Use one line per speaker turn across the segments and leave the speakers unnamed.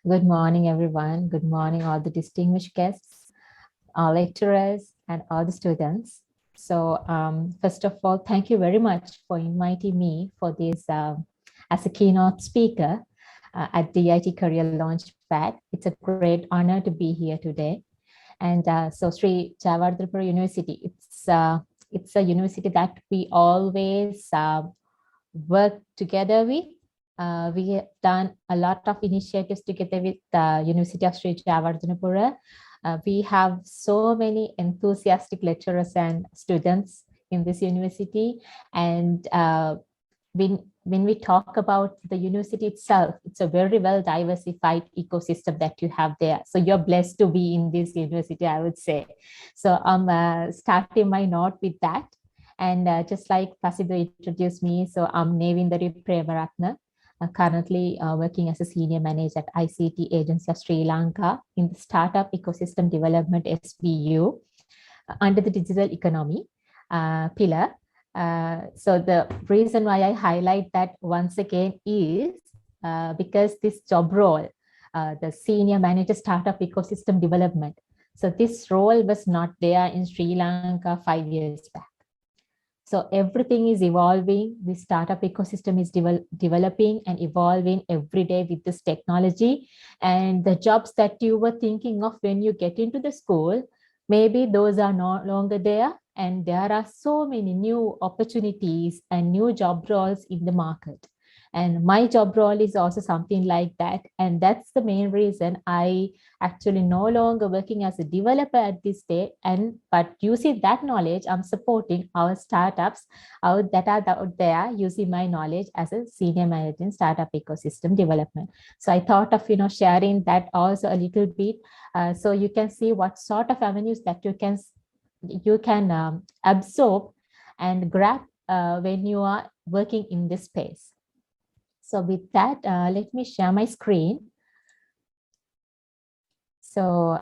Good morning, everyone. Good morning, all the distinguished guests, our lecturers, and all the students. So, first of all, thank you very much for inviting me for this as a keynote speaker at DIT Career Launchpad. It's a great honor to be here today. And so, Sri Javardhanapura University, it's a university that we always work together with. We have done a lot of initiatives together with the University of Sri Javardhanapura. We have so many enthusiastic lecturers and students in this university. And when we talk about the university itself, it's a very well diversified ecosystem that you have there. So you're blessed to be in this university, I would say. So I'm starting my note with that. And just like Prasanna introduced me, so I'm Nevindaree Premarathne, currently working as a senior manager at ICTA Agency of Sri Lanka in the Startup Ecosystem Development SBU under the digital economy pillar. So the reason why I highlight that once again is because this job role, the senior manager startup ecosystem development. So this role was not there in Sri Lanka 5 years back. So everything is evolving. The startup ecosystem is developing and evolving every day with this technology. And the jobs that you were thinking of when you get into the school, maybe those are no longer there. And there are so many new opportunities and new job roles in the market. And my job role is also something like that. And that's the main reason I actually no longer working as a developer at this day. But using that knowledge, I'm supporting our startups that are out there using my knowledge as a senior manager in startup ecosystem development. So I thought of sharing that also a little bit, so you can see what sort of avenues that you can absorb and grab when you are working in this space. So with that, let me share my screen. So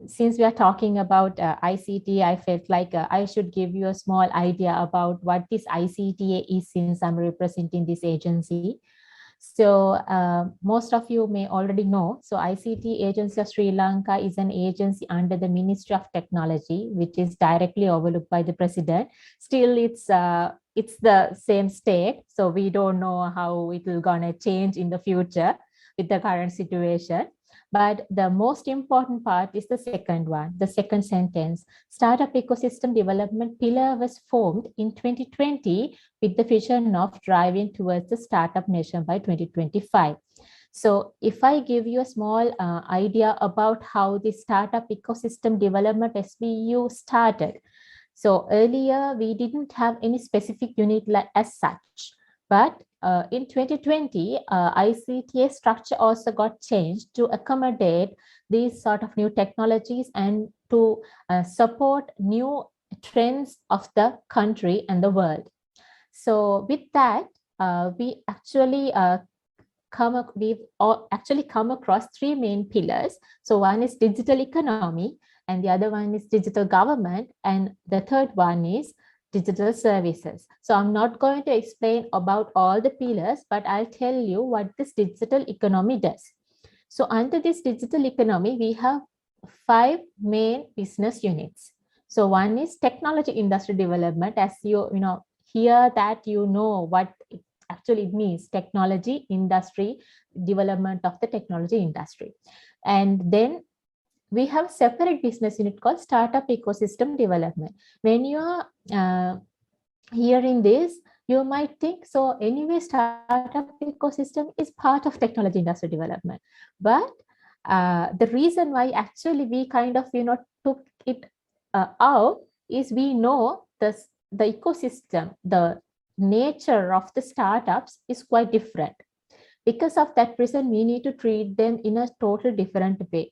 since we are talking about ICTA, I felt like I should give you a small idea about what this ICTA is, since I'm representing this agency. So most of you may already know. So ICT Agency of Sri Lanka is an agency under the Ministry of Technology, which is directly overlooked by the president. Still, it's the same state. So we don't know how it will gonna change in the future with the current situation. But the most important part is the second one, the second sentence. Startup ecosystem development pillar was formed in 2020 with the vision of driving towards the startup nation by 2025. So if I give you a small idea about how the startup ecosystem development SBU started. So earlier, we didn't have any specific unit as such, but in 2020, ICTA structure also got changed to accommodate these sort of new technologies and to support new trends of the country and the world. So with that, we've actually come across three main pillars. So one is digital economy, and the other one is digital government, and the third one is digital services. So I'm not going to explain about all the pillars, but I'll tell you what this digital economy does. So under this digital economy, we have 5 main business units. So one is technology industry development. As you hear that, what it actually means, technology industry development of the technology industry. And then we have a separate business unit called startup ecosystem development. When you are hearing this, you might think, so anyway, startup ecosystem is part of technology industry development. But the reason why actually we kind of, took it out is we know the ecosystem, the nature of the startups is quite different. Because of that reason, we need to treat them in a total different way.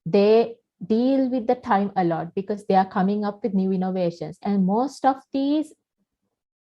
They deal with the time a lot because they are coming up with new innovations. And most of these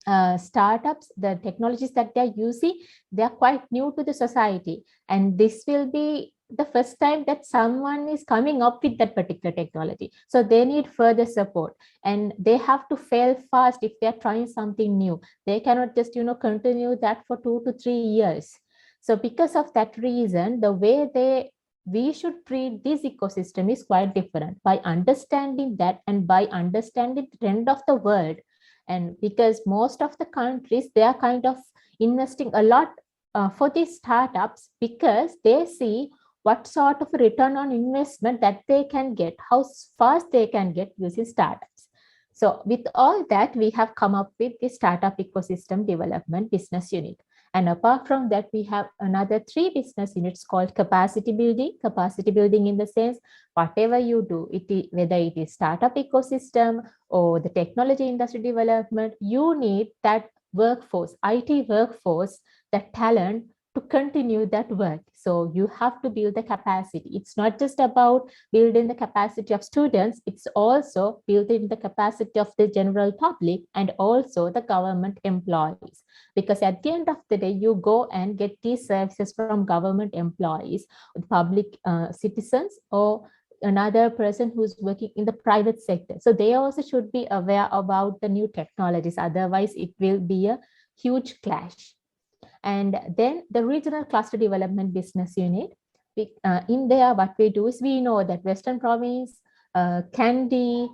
startups, the technologies that they're using, they're quite new to the society. And this will be the first time that someone is coming up with that particular technology. So they need further support, and they have to fail fast if they're trying something new. They cannot just, continue that for 2 to 3 years. So because of that reason, the way they we should treat this ecosystem is quite different. By understanding that and by understanding the trend of the world, and because most of the countries, they are kind of investing a lot for these startups, because they see what sort of return on investment that they can get, how fast they can get using startups. So with all that, we have come up with the Startup Ecosystem Development Business Unit. And apart from that, we have another 3 business units called capacity building. Capacity building in the sense, whatever you do, whether it is startup ecosystem or the technology industry development, you need that workforce, IT workforce, that talent to continue that work. So you have to build the capacity. It's not just about building the capacity of students, it's also building the capacity of the general public and also the government employees. Because at the end of the day, you go and get these services from government employees, public citizens, or another person who's working in the private sector. So they also should be aware about the new technologies. Otherwise, it will be a huge clash. And then the regional cluster development business unit. In there, what we do is, we know that Western Province, Kandy,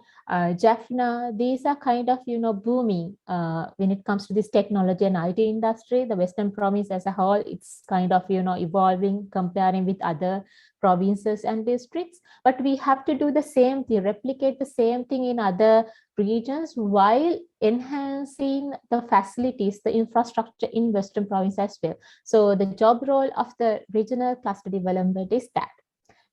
Jaffna, these are kind of, booming when it comes to this technology and IT industry. The Western Province as a whole, it's kind of, evolving, comparing with other provinces and districts. But we have to do the same thing, replicate the same thing in other regions while enhancing the facilities, the infrastructure in Western Province as well. So the job role of the regional cluster development is that.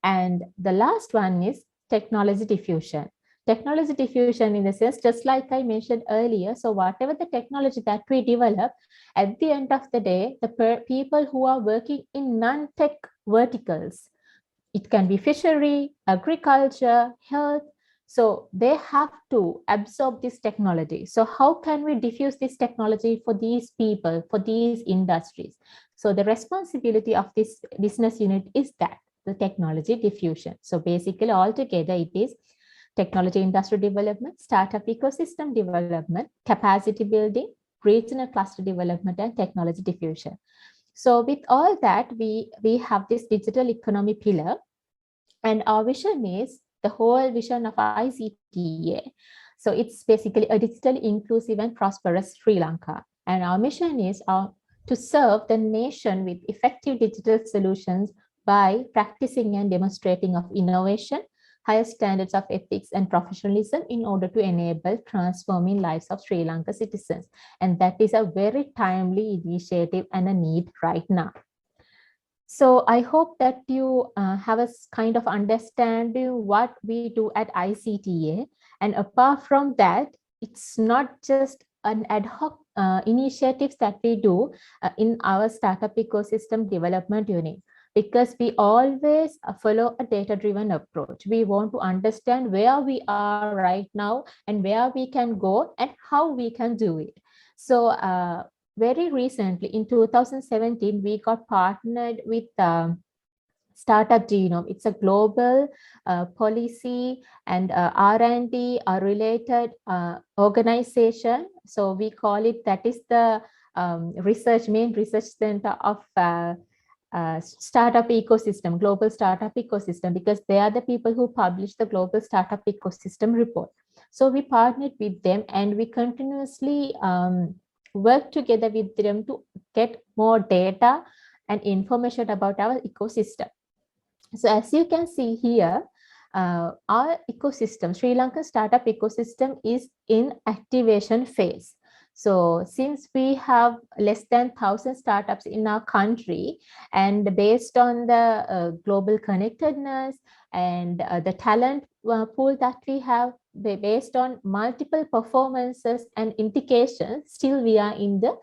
And the last one is technology diffusion. Technology diffusion in the sense, just like I mentioned earlier, so whatever the technology that we develop, at the end of the day, the people who are working in non-tech verticals, it can be fishery, agriculture, health, so they have to absorb this technology. So how can we diffuse this technology for these people, for these industries? So the responsibility of this business unit is that, the technology diffusion. So basically altogether it is technology industry development, startup ecosystem development, capacity building, regional cluster development, and technology diffusion. So with all that, we have this digital economy pillar, and our vision is the whole vision of ICTA. So it's basically a digitally inclusive and prosperous Sri Lanka. And our mission is to serve the nation with effective digital solutions by practicing and demonstrating of innovation, higher standards of ethics and professionalism in order to enable transforming lives of Sri Lanka citizens. And that is a very timely initiative and a need right now. So I hope that you have a kind of understanding what we do at ICTA. And apart from that, it's not just an ad hoc initiatives that we do in our startup ecosystem development unit, because we always follow a data-driven approach. We want to understand where we are right now and where we can go and how we can do it. So very recently, in 2017, we got partnered with Startup Genome. It's a global policy and R&D related organization. So we call it, that is the main research center of startup ecosystem, global startup ecosystem, because they are the people who publish the global startup ecosystem report. So we partnered with them and we continuously work together with them to get more data and information about our ecosystem. So as you can see here, our ecosystem, Sri Lankan startup ecosystem, is in activation phase. So since we have less than 1,000 startups in our country, and based on the global connectedness and the talent pool that we have, based on multiple performances and indications, still we are in the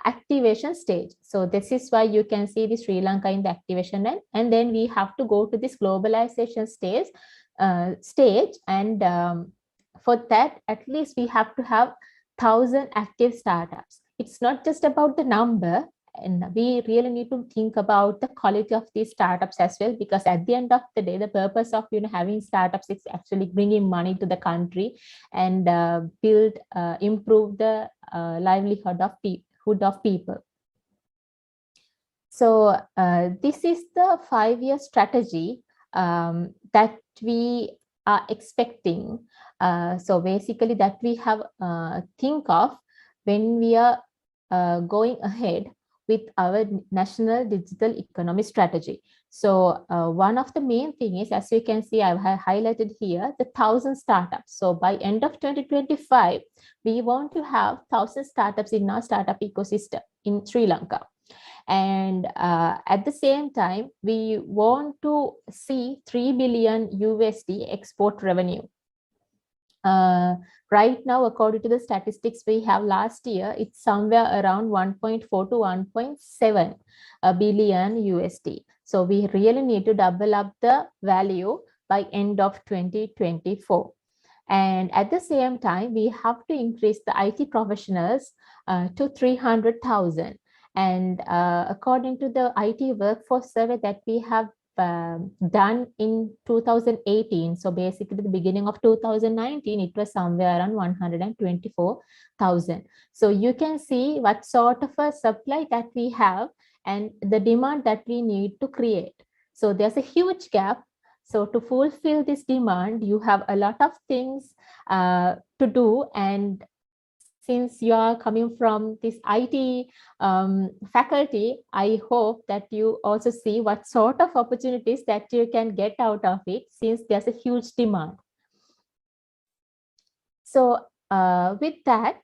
activation stage. So this is why you can see the Sri Lanka in the activation end, and then we have to go to this globalization stage, and for that, at least we have to have 1,000 active startups. It's not just about the number, and we really need to think about the quality of these startups as well, because at the end of the day, the purpose of having startups is actually bringing money to the country and improve the livelihood of people. So this is the 5-year strategy that we are expecting. So basically that we have think of when we are going ahead with our national digital economy strategy. So one of the main thing is, as you can see, I've highlighted here, the 1,000 startups. So by end of 2025, we want to have 1,000 startups in our startup ecosystem in Sri Lanka. And at the same time, we want to see 3 billion USD export revenue. Right now, according to the statistics we have last year, it's somewhere around 1.4 to 1.7 billion USD. So we really need to double up the value by end of 2024. And at the same time, we have to increase the IT professionals to 300,000. And according to the IT workforce survey that we have done in 2018, so basically the beginning of 2019, it was somewhere around 124,000. So you can see what sort of a supply that we have and the demand that we need to create. So there's a huge gap. So to fulfill this demand, you have a lot of things to do. And since you are coming from this IT faculty, I hope that you also see what sort of opportunities that you can get out of it, since there's a huge demand. So with that,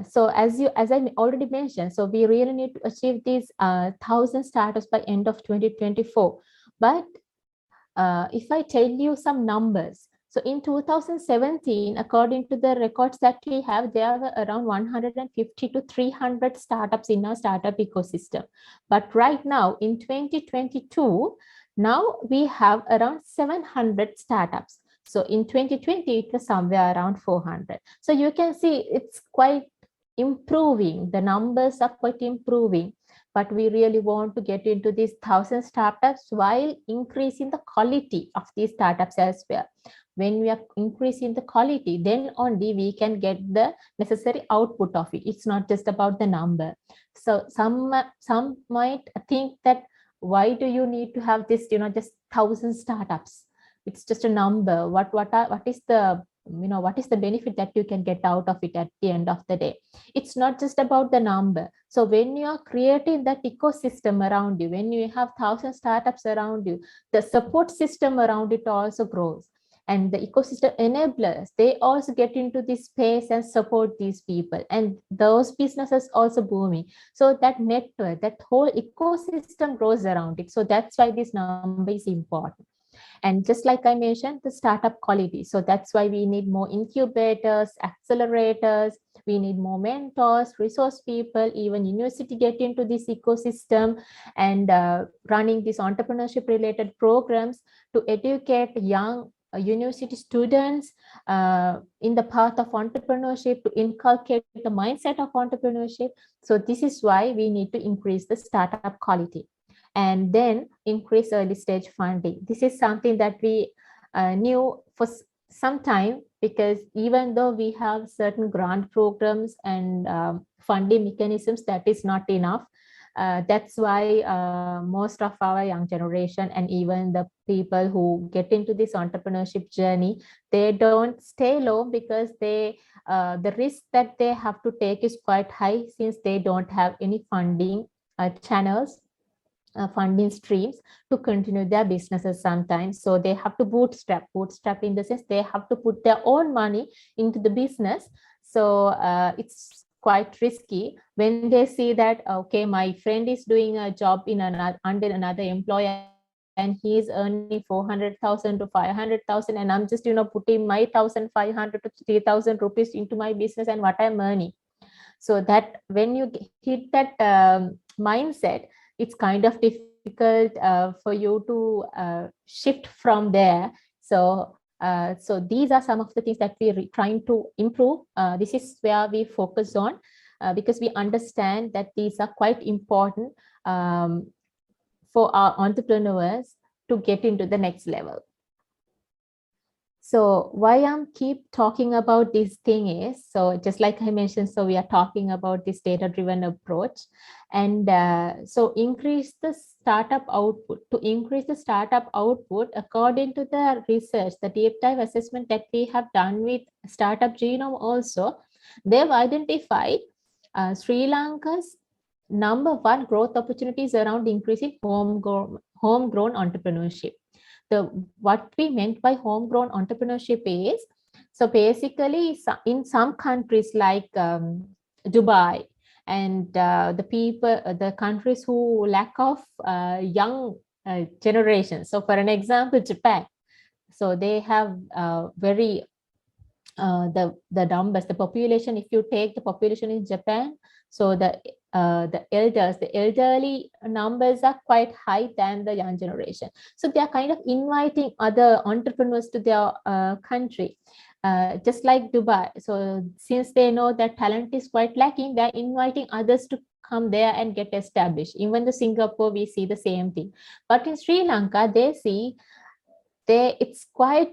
so as I already mentioned, so we really need to achieve these 1,000 startups by end of 2024. But if I tell you some numbers, so in 2017, according to the records that we have, there were around 150 to 300 startups in our startup ecosystem. But right now in 2022, now we have around 700 startups. So in 2020, it was somewhere around 400. So you can see it's quite improving. The numbers are quite improving. But we really want to get into these 1,000 startups while increasing the quality of these startups as well. When we are increasing the quality, then only we can get the necessary output of it. It's not just about the number. So some might think that why do you need to have this, just 1,000 startups? It's just a number. What is the what is the benefit that you can get out of it at the end of the day? It's not just about the number. So when you are creating that ecosystem around you, when you have 1,000 startups around you, the support system around it also grows. And the ecosystem enablers, they also get into this space and support these people. And those businesses also booming. So that network, that whole ecosystem grows around it. So that's why this number is important. And just like I mentioned, the startup quality. So that's why we need more incubators, accelerators, we need more mentors, resource people, even university get into this ecosystem and running these entrepreneurship related programs to educate young university students in the path of entrepreneurship, to inculcate the mindset of entrepreneurship. So this is why we need to increase the startup quality. And then increase early stage funding. This is something that we knew for some time, because even though we have certain grant programs and funding mechanisms, that is not enough. That's why most of our young generation and even the people who get into this entrepreneurship journey, they don't stay long, because the risk that they have to take is quite high, since they don't have any funding channels, funding streams to continue their businesses sometimes. So they have to bootstrap in the sense they have to put their own money into the business. So it's quite risky when they see that, okay, my friend is doing a job in under another employer and he is earning 400,000 to 500,000, and I'm just putting my 1,500 to 3,000 rupees into my business, and what I'm earning. So that when you hit that mindset, it's kind of difficult for you to shift from there. So so these are some of the things that we're trying to improve. This is where we focus on, because we understand that these are quite important for our entrepreneurs to get into the next level. So why I'm keep talking about this thing is, so just like I mentioned, so we are talking about this data-driven approach, and so increase the startup output. To increase the startup output, according to the research, the deep dive assessment that we have done with Startup Genome also, they've identified Sri Lanka's number one growth opportunities around increasing homegrown entrepreneurship. What we meant by homegrown entrepreneurship is, so basically in some countries like Dubai and the countries who lack of young generation. So for an example, Japan. So they have very the numbers, the population. If you take the population in Japan, so the elderly numbers are quite high than the young generation. So they are kind of inviting other entrepreneurs to their country, just like Dubai. So since they know that talent is quite lacking, they are inviting others to come there and get established. Even the Singapore, we see the same thing. But in Sri Lanka, it's quite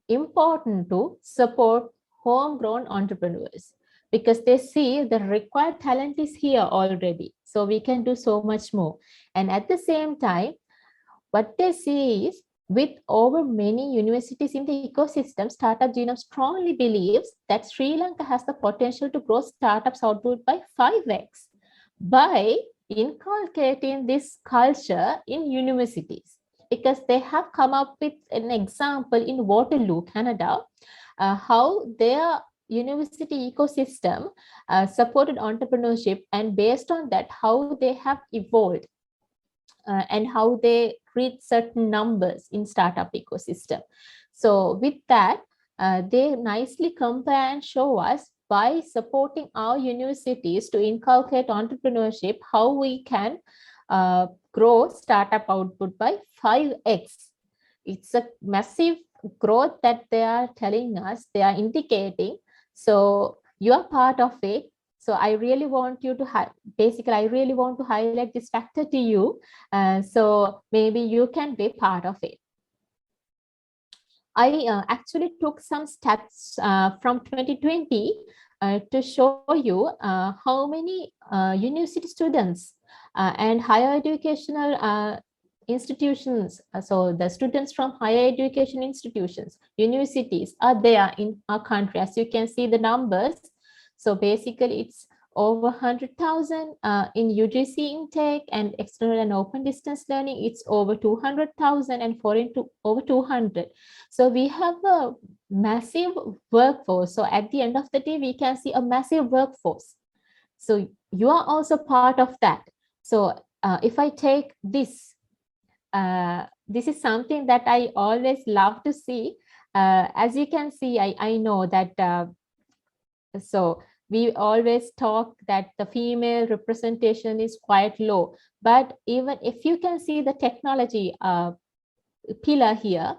important to support homegrown entrepreneurs, because they see the required talent is here already. So we can do so much more. And at the same time, what they see is, with over many universities in the ecosystem, Startup Genome strongly believes that Sri Lanka has the potential to grow startups output by 5x by inculcating this culture in universities. Because they have come up with an example in Waterloo, Canada, how their university ecosystem supported entrepreneurship, and based on that, how they have evolved and how they reach certain numbers in startup ecosystem. So with that, they nicely compare and show us, by supporting our universities to inculcate entrepreneurship, how we can grow startup output by 5x. It's a massive growth that they are telling us, they are indicating. So you are part of it. So I really want you to I really want to highlight this factor to you. So maybe you can be part of it. I actually took some stats from 2020 to show you how many university students and higher educational institutions, so the students from higher education institutions, universities are there in our country. As you can see the numbers, so basically it's over 100,000 in UGC intake, and external and open distance learning, it's over 200,000, and foreign to over 200. So we have a massive workforce. So at the end of the day, we can see a massive workforce. So you are also part of that. So if I take this, this is something that I always love to see. As you can see, I know that, so we always talk that the female representation is quite low, but even if you can see the technology pillar here,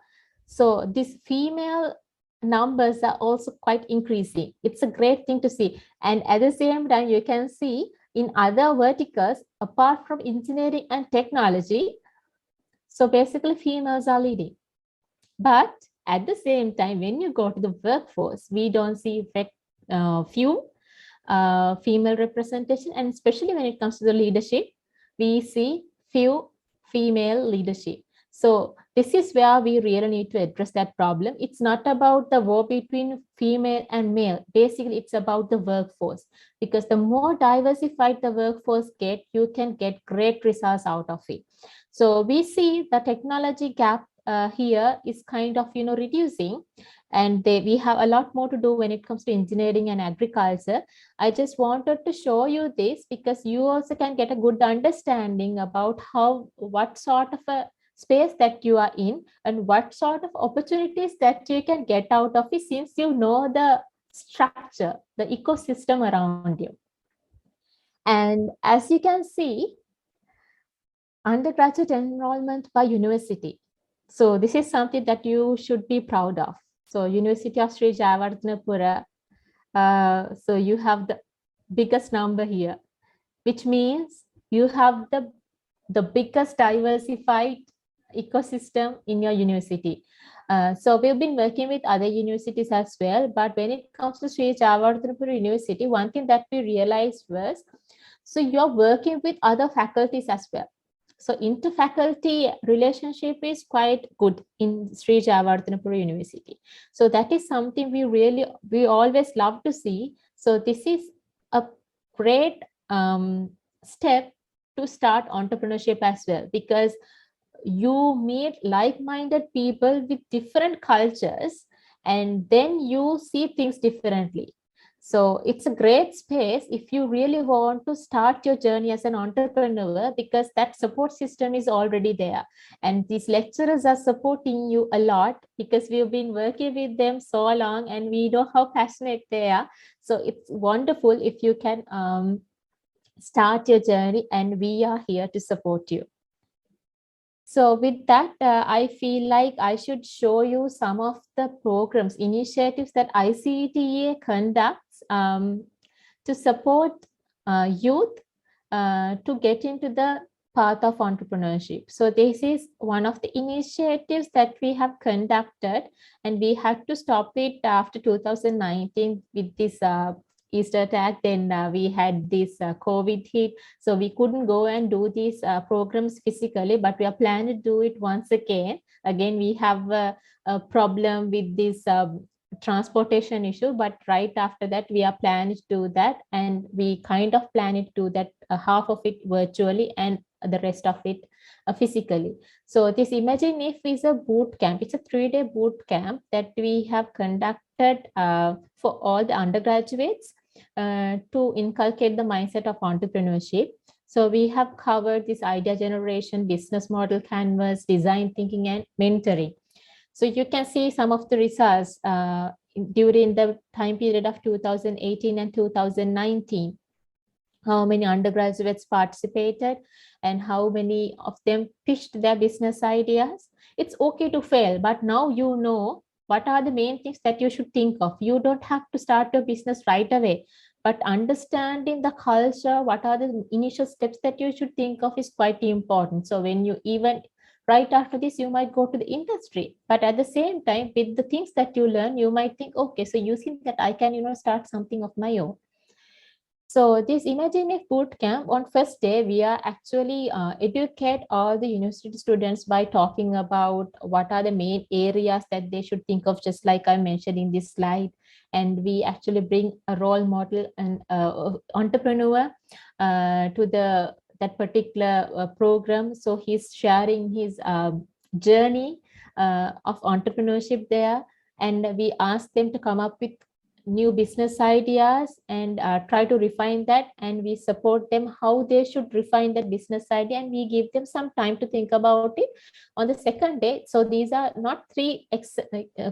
so these female numbers are also quite increasing. It's a great thing to see. And at the same time, you can see in other verticals, apart from engineering and technology, so basically females are leading. But at the same time, when you go to the workforce, we don't see few female representation, and especially when it comes to the leadership, we see few female leadership. So this is where we really need to address that problem. It's not about the war between female and male. Basically, it's about the workforce, because the more diversified the workforce get, you can get great results out of it. So we see the technology gap here is kind of, reducing, and we have a lot more to do when it comes to engineering and agriculture. I just wanted to show you this because you also can get a good understanding about what sort of a space that you are in and what sort of opportunities that you can get out of it, since you know the structure, the ecosystem around you. And as you can see, undergraduate enrollment by university. So this is something that you should be proud of. So University of Sri Jayawardhanapura, so you have the biggest number here, which means you have the biggest diversified ecosystem in your university. So we've been working with other universities as well. But when it comes to Sri Javardhanapura University, one thing that we realized was, so you're working with other faculties as well. So inter-faculty relationship is quite good in Sri Javardhanapura University. So that is something we always love to see. So this is a great step to start entrepreneurship as well, because you meet like-minded people with different cultures, and then you see things differently. So it's a great space if you really want to start your journey as an entrepreneur, because that support system is already there. And these lecturers are supporting you a lot, because we've been working with them so long and we know how passionate they are. So it's wonderful if you can start your journey, and we are here to support you. So with that, I feel like I should show you some of the programs, initiatives that ICTA conducts to support youth to get into the path of entrepreneurship. So this is one of the initiatives that we have conducted, and we had to stop it after 2019 with this Easter attack. Then we had this COVID hit, so we couldn't go and do these programs physically, but we are planning to do it once again. Again, we have a problem with this transportation issue, but right after that we are planning to do that, and we kind of planning to do that half of it virtually and the rest of it physically. So this Imagine If is a boot camp. It's a 3-day boot camp that we have conducted for all the undergraduates to inculcate the mindset of entrepreneurship. So we have covered this idea generation, business model canvas, design thinking, and mentoring. So you can see some of the results during the time period of 2018 and 2019. How many undergraduates participated and how many of them pitched their business ideas. It's okay to fail, but now you know what are the main things that you should think of. You don't have to start your business right away, but understanding the culture, what are the initial steps that you should think of is quite important. So when you even right after this, you might go to the industry, but at the same time, with the things that you learn, you might think, okay, so using that, I can, start something of my own. So this Imagine If bootcamp, on first day, we are actually educate all the university students by talking about what are the main areas that they should think of, just like I mentioned in this slide. And we actually bring a role model and entrepreneur to that particular program. So he's sharing his journey of entrepreneurship there. And we ask them to come up with new business ideas and try to refine that, and we support them how they should refine that business idea, and we give them some time to think about it on the second day. So these are not 3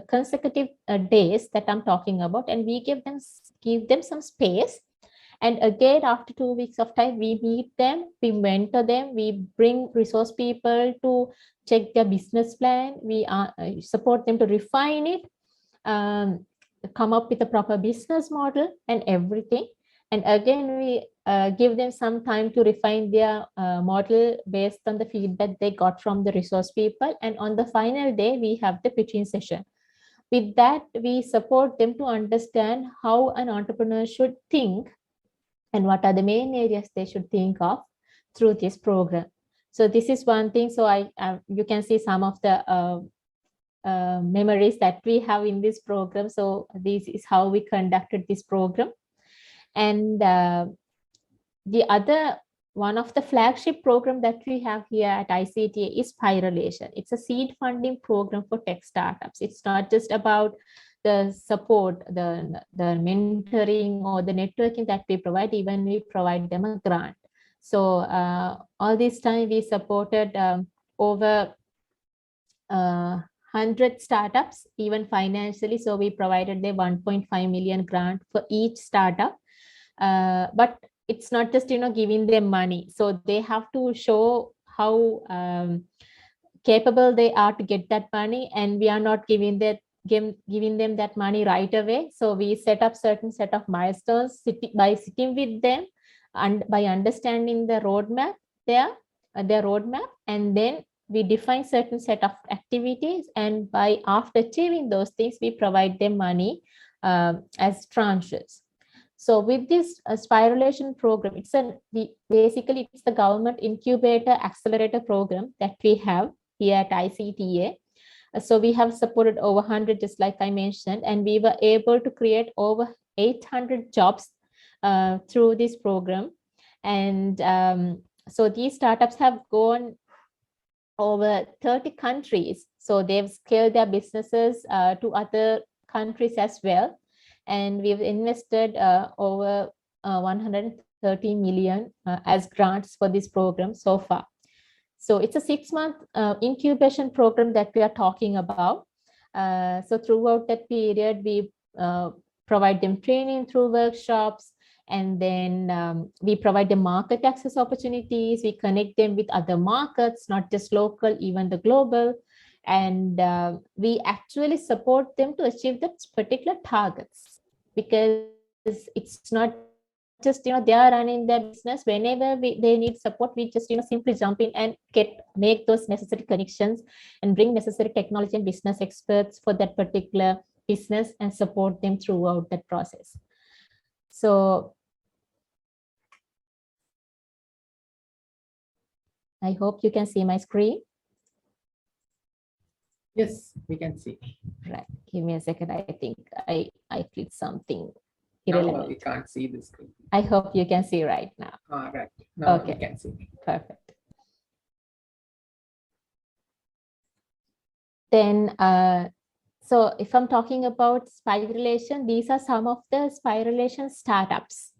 consecutive days that I'm talking about, and we give them some space. And again, after 2 weeks of time, we meet them, we mentor them, we bring resource people to check their business plan, we support them to refine it, come up with a proper business model and everything. And again, we give them some time to refine their model based on the feedback they got from the resource people. And on the final day, we have the pitching session. With that, we support them to understand how an entrepreneur should think and what are the main areas they should think of through this program. So this is one thing. So you can see some of the memories that we have in this program. So this is how we conducted this program. And the other one of the flagship program that we have here at ICTA is Spiralation. It's a seed funding program for tech startups. It's not just about the support, the mentoring or the networking that we provide, even we provide them a grant. So all this time we supported over 100 startups, even financially. So we provided the 1.5 million grant for each startup. But it's not just, giving them money. So they have to show how capable they are to get that money. And we are not giving them that money right away. So we set up certain set of milestones by sitting with them and by understanding the roadmap their roadmap, and then we define certain set of activities, and after achieving those things, we provide them money as tranches. So with this spiralation program, basically it's the government incubator accelerator program that we have here at ICTA. So we have supported over 100, just like I mentioned, and we were able to create over 800 jobs through this program. And so these startups have gone over 30 countries. So they've scaled their businesses to other countries as well. And we've invested over 130 million as grants for this program so far. So it's a 6-month incubation program that we are talking about. So throughout that period, we provide them training through workshops, and then we provide them market access opportunities. We connect them with other markets, not just local, even the global. And we actually support them to achieve that particular targets, because it's not just, they are running their business. Whenever they need support, we just, simply jump in and make those necessary connections and bring necessary technology and business experts for that particular business and support them throughout that process. So I hope you can see my screen.
Yes, we can see.
Right. Give me a second. I think I clicked something
irrelevant. No, we can't see the screen.
I hope you can see right now.
Right. Now
okay.
We can see.
Perfect. Then, so if I'm talking about spiralation, these are some of the spiralation startups.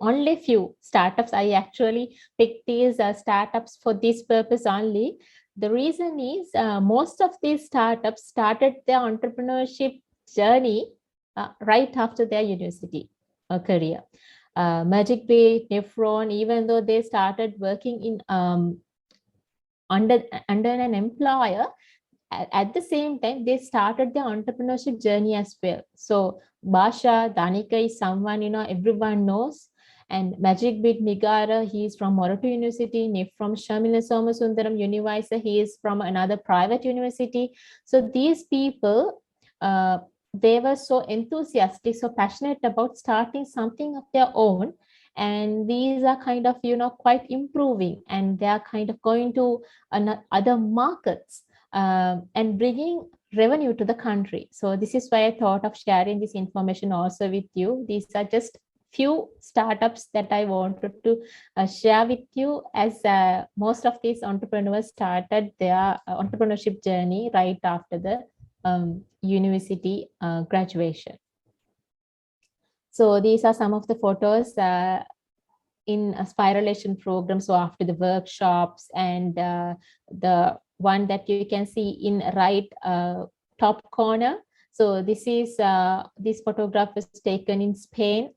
Only few startups. I actually picked these startups for this purpose only. The reason is most of these startups started their entrepreneurship journey right after their university career. Magic Beat, Nephron, even though they started working in under an employer, at the same time, they started their entrepreneurship journey as well. So Basha, Danika is someone, everyone knows. And Magic Beat Nigara, he is from Morato University. From Shamila Somasundaram Univisa, he is from another private university. So these people, they were so enthusiastic, so passionate about starting something of their own. And these are kind of, quite improving, and they are kind of going to other markets and bringing revenue to the country. So this is why I thought of sharing this information also with you. These are just few startups that I wanted to share with you, as most of these entrepreneurs started their entrepreneurship journey right after the university graduation. So these are some of the photos in a spiralation program. So after the workshops, and the one that you can see in right top corner. So this is this photograph was taken in Spain.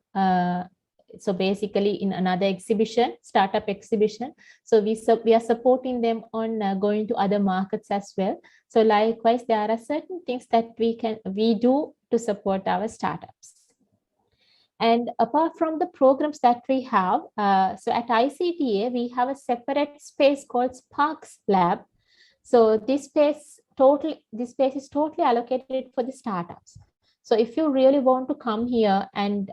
So basically in another exhibition, startup exhibition. So we are supporting them on going to other markets as well. So likewise, there are certain things that we do to support our startups. And apart from the programs that we have, so at ICTA, we have a separate space called Sparks Lab. So this space is totally allocated for the startups. So if you really want to come here and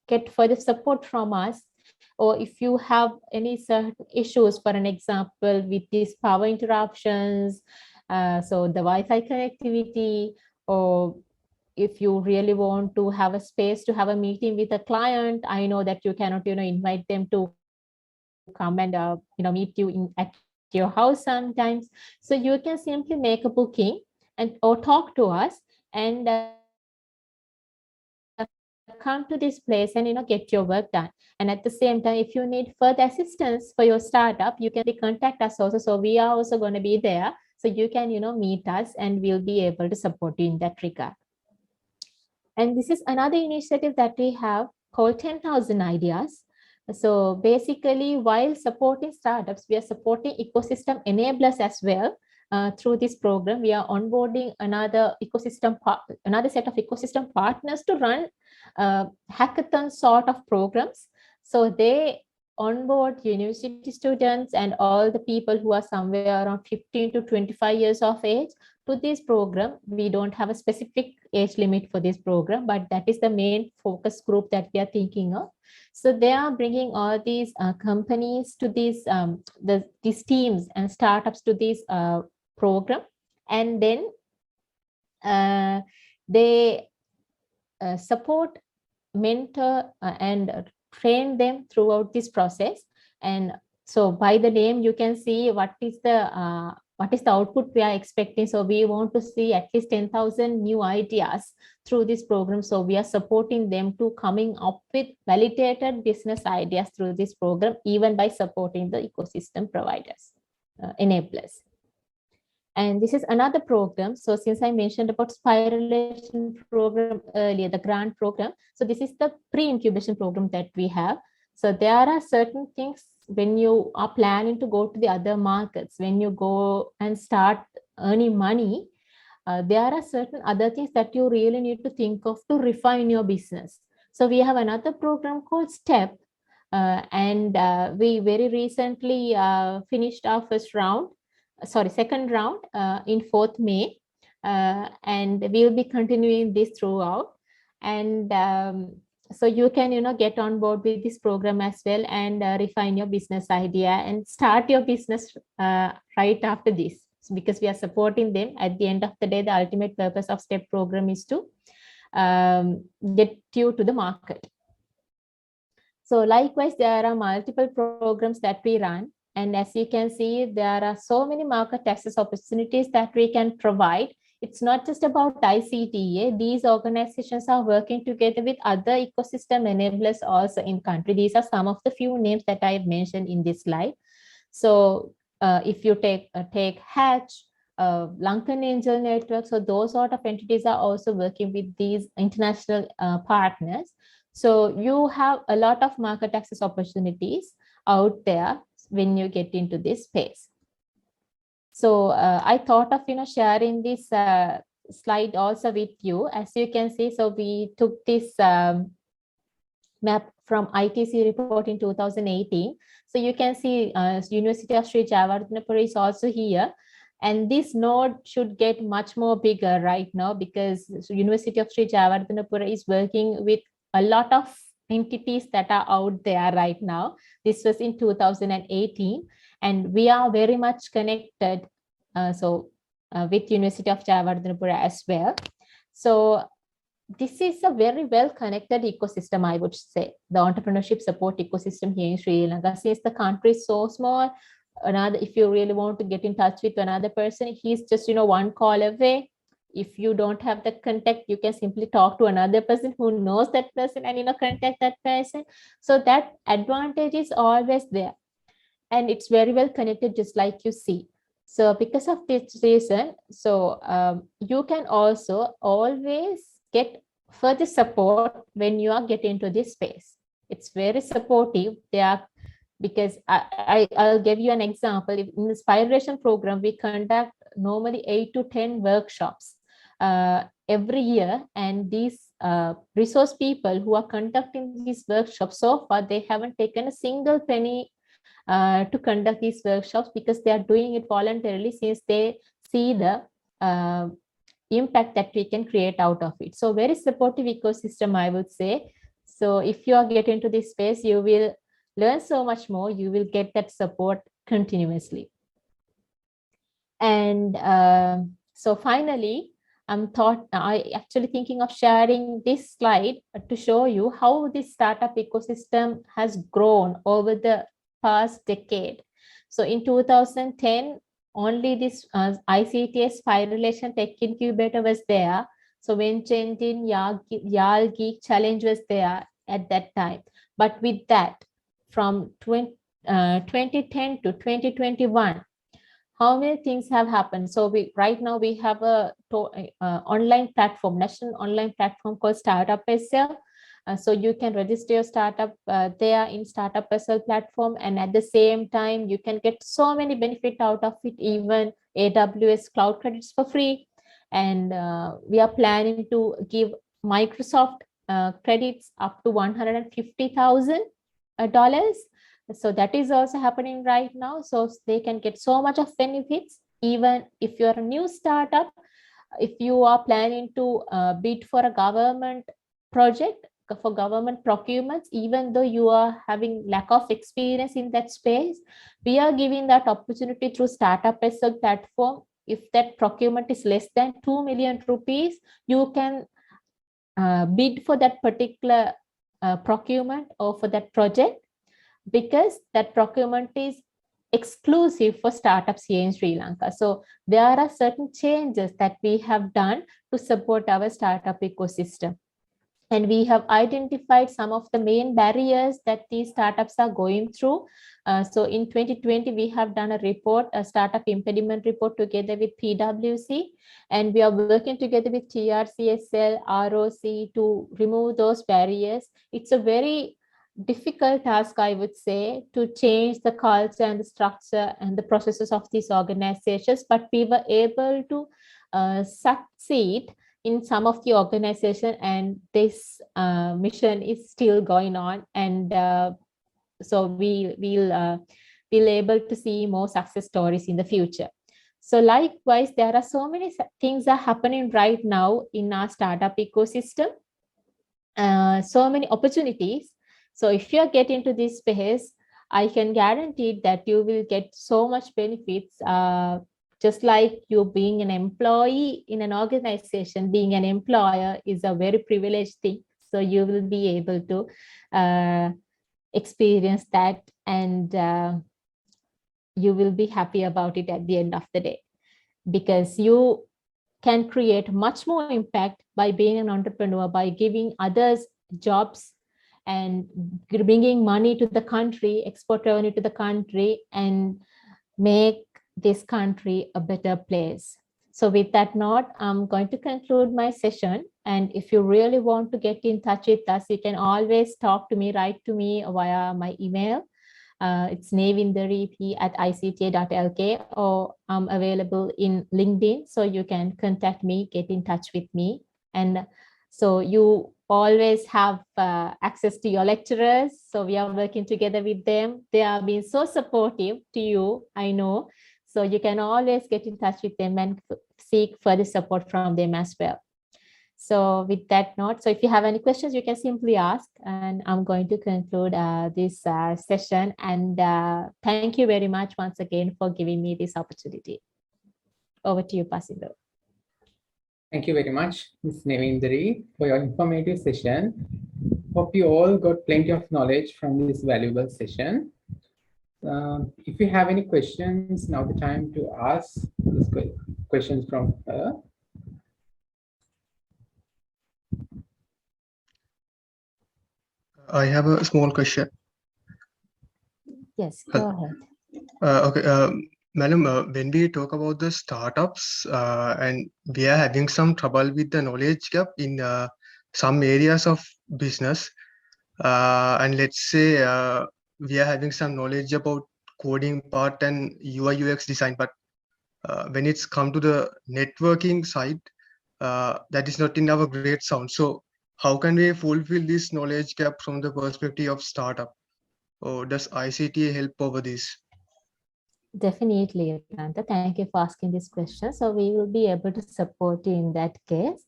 get further support from us, or if you have any certain issues, for an example, with these power interruptions, so the Wi-Fi connectivity, or if you really want to have a space to have a meeting with a client, I know that you cannot, invite them to come and, meet you at your house sometimes. So you can simply make a booking or talk to us and come to this place and, get your work done. And at the same time, if you need further assistance for your startup, you can contact us also. So we are also going to be there. So you can, meet us, and we'll be able to support you in that regard. And this is another initiative that we have called 10,000 Ideas. So basically, while supporting startups, we are supporting ecosystem enablers as well. Through this program, we are onboarding another set of ecosystem partners to run hackathon sort of programs. So they onboard university students and all the people who are somewhere around 15 to 25 years of age to this program. We don't have a specific age limit for this program, but that is the main focus group that we are thinking of. So they are bringing all these companies to these teams and startups to this program, and then they support, mentor, and train them throughout this process. And so by the name, you can see what is the output we are expecting. So we want to see at least 10,000 new ideas through this program. So we are supporting them to coming up with validated business ideas through this program, even by supporting the ecosystem providers, enablers. And this is another program. So since I mentioned about spiralation program earlier, the grant program, so this is the pre-incubation program that we have. So there are certain things when you are planning to go to the other markets, when you go and start earning money, there are certain other things that you really need to think of to refine your business. So we have another program called STEP, and we very recently finished our second round in 4th May, and we will be continuing this throughout. And so you can, get on board with this program as well and refine your business idea and start your business right after this. So because we are supporting them, at the end of the day, the ultimate purpose of STEP program is to get you to the market. So likewise, there are multiple programs that we run. And as you can see, there are so many market access opportunities that we can provide. It's not just about ICTA. These organizations are working together with other ecosystem enablers also in country. These are some of the few names that I have mentioned in this slide. So if you take Hatch, Lankan Angel Network, so those sort of entities are also working with these international partners. So you have a lot of market access opportunities out there when you get into this space. So I thought of sharing this slide also with you. As you can see, so we took this map from ITC report in 2018. So you can see University of Sri Jayewardenepura is also here. And this node should get much more bigger right now, because University of Sri Jayewardenepura is working with a lot of entities that are out there right now. This was in 2018, and we are very much connected with University of Jayewardenepura as well. So this is a very well connected ecosystem, I would say, the entrepreneurship support ecosystem here in Sri Lanka. Since the country is so small, if you really want to get in touch with another person, he's just one call away. If you don't have the contact, you can simply talk to another person who knows that person and contact that person. So that advantage is always there, and it's very well connected, just like you see. So because of this reason, so you can also always get further support when you are getting into this space. It's very supportive. They are, because I'll give you an example. In the Spiration program, we conduct normally 8 to 10 workshops every year, and these resource people who are conducting these workshops, so far they haven't taken a single penny to conduct these workshops, because they are doing it voluntarily, since they see the impact that we can create out of it. So very supportive ecosystem, I would say. So if you are getting into this space, you will learn so much more. You will get that support continuously. And so finally, I actually thinking of sharing this slide to show you how this startup ecosystem has grown over the past decade. So in 2010, only this ICTA Spiralation Tech Incubator was there. So Venture Engine, YAL Geek Challenge was there at that time. But with that, from 2010 to 2021, how many things have happened? So right now we have a online platform, national online platform called Startup SL. So you can register your startup there in Startup SL platform, and at the same time you can get so many benefits out of it, even AWS cloud credits for free. And we are planning to give Microsoft credits up to $150,000 So that is also happening right now. So they can get so much of benefits. Even if you're a new startup, if you are planning to bid for a government project, for government procurements, even though you are having lack of experience in that space, we are giving that opportunity through Startup as a platform. If that procurement is less than 2 million rupees, you can bid for that particular procurement or for that project, because that procurement is exclusive for startups here in Sri Lanka. So there are certain changes that we have done to support our startup ecosystem. And we have identified some of the main barriers that these startups are going through. So in 2020, we have done a report, a startup impediment report together with PwC, and we are working together with TRCSL, ROC to remove those barriers. It's a very difficult task, I would say, to change the culture and the structure and the processes of these organizations, but we were able to succeed in some of the organization, and this mission is still going on, and so we'll able to see more success stories in the future. So likewise, there are so many things are happening right now in our startup ecosystem, so many opportunities. So if you get into this space, I can guarantee that you will get so much benefits. Just like you being an employee in an organization, being an employer is a very privileged thing. So you will be able to experience that, and you will be happy about it at the end of the day, because you can create much more impact by being an entrepreneur, by giving others jobs and bringing money to the country, export revenue to the country, and make this country a better place. So with that note, I'm going to conclude my session. And if you really want to get in touch with us, you can always talk to me, write to me via my email. It's nevindaree@icta.lk, or I'm available in LinkedIn. So you can contact me, get in touch with me. And so you always have access to your lecturers. So we are working together with them. They are being so supportive to you, I know. So you can always get in touch with them and seek further support from them as well. So with that note, so if you have any questions, you can simply ask, and I'm going to conclude this session. And thank you very much once again for giving me this opportunity. Over to you, Prasina.
Thank you very much, Ms. Nevindaree, for your informative session. Hope you all got plenty of knowledge from this valuable session. If you have any questions, now the time to ask these questions from her.
I have a small question.
Yes, go ahead.
Okay, Madam, when we talk about the startups and we are having some trouble with the knowledge gap in some areas of business, and let's say we are having some knowledge about coding part and UI UX design, but when it's come to the networking side, that is not in our great sound. So how can we fulfill this knowledge gap from the perspective of startup? Or does ICTA help over this?
Definitely, Ranta. Thank you for asking this question. So we will be able to support you in that case.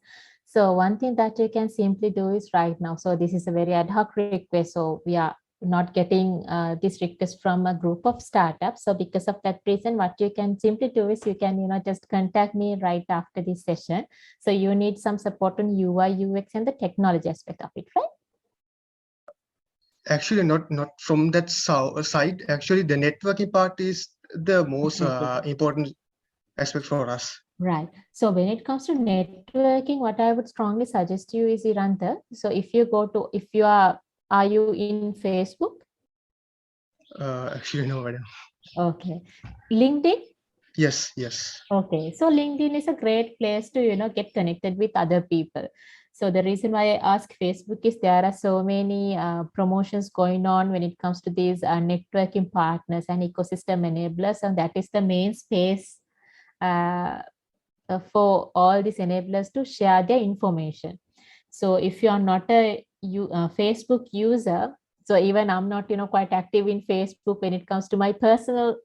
So one thing that you can simply do is right now. So this is a very ad hoc request. So we are not getting this request from a group of startups. So because of that reason, what you can simply do is you can, just contact me right after this session. So you need some support on UI, UX, and the technology aspect of it, right?
Actually, not from that side. Actually, the networking part is the most important aspect for us.
Right. So when it comes to networking, what I would strongly suggest you is Iranta. So if you are you in Facebook?
Actually, no, madam.
Okay. LinkedIn?
Yes.
Okay. So LinkedIn is a great place to, get connected with other people. So the reason why I ask Facebook is there are so many promotions going on when it comes to these networking partners and ecosystem enablers, and that is the main space for all these enablers to share their information. So if you are not a Facebook user, So even I'm not, quite active in Facebook when it comes to my personal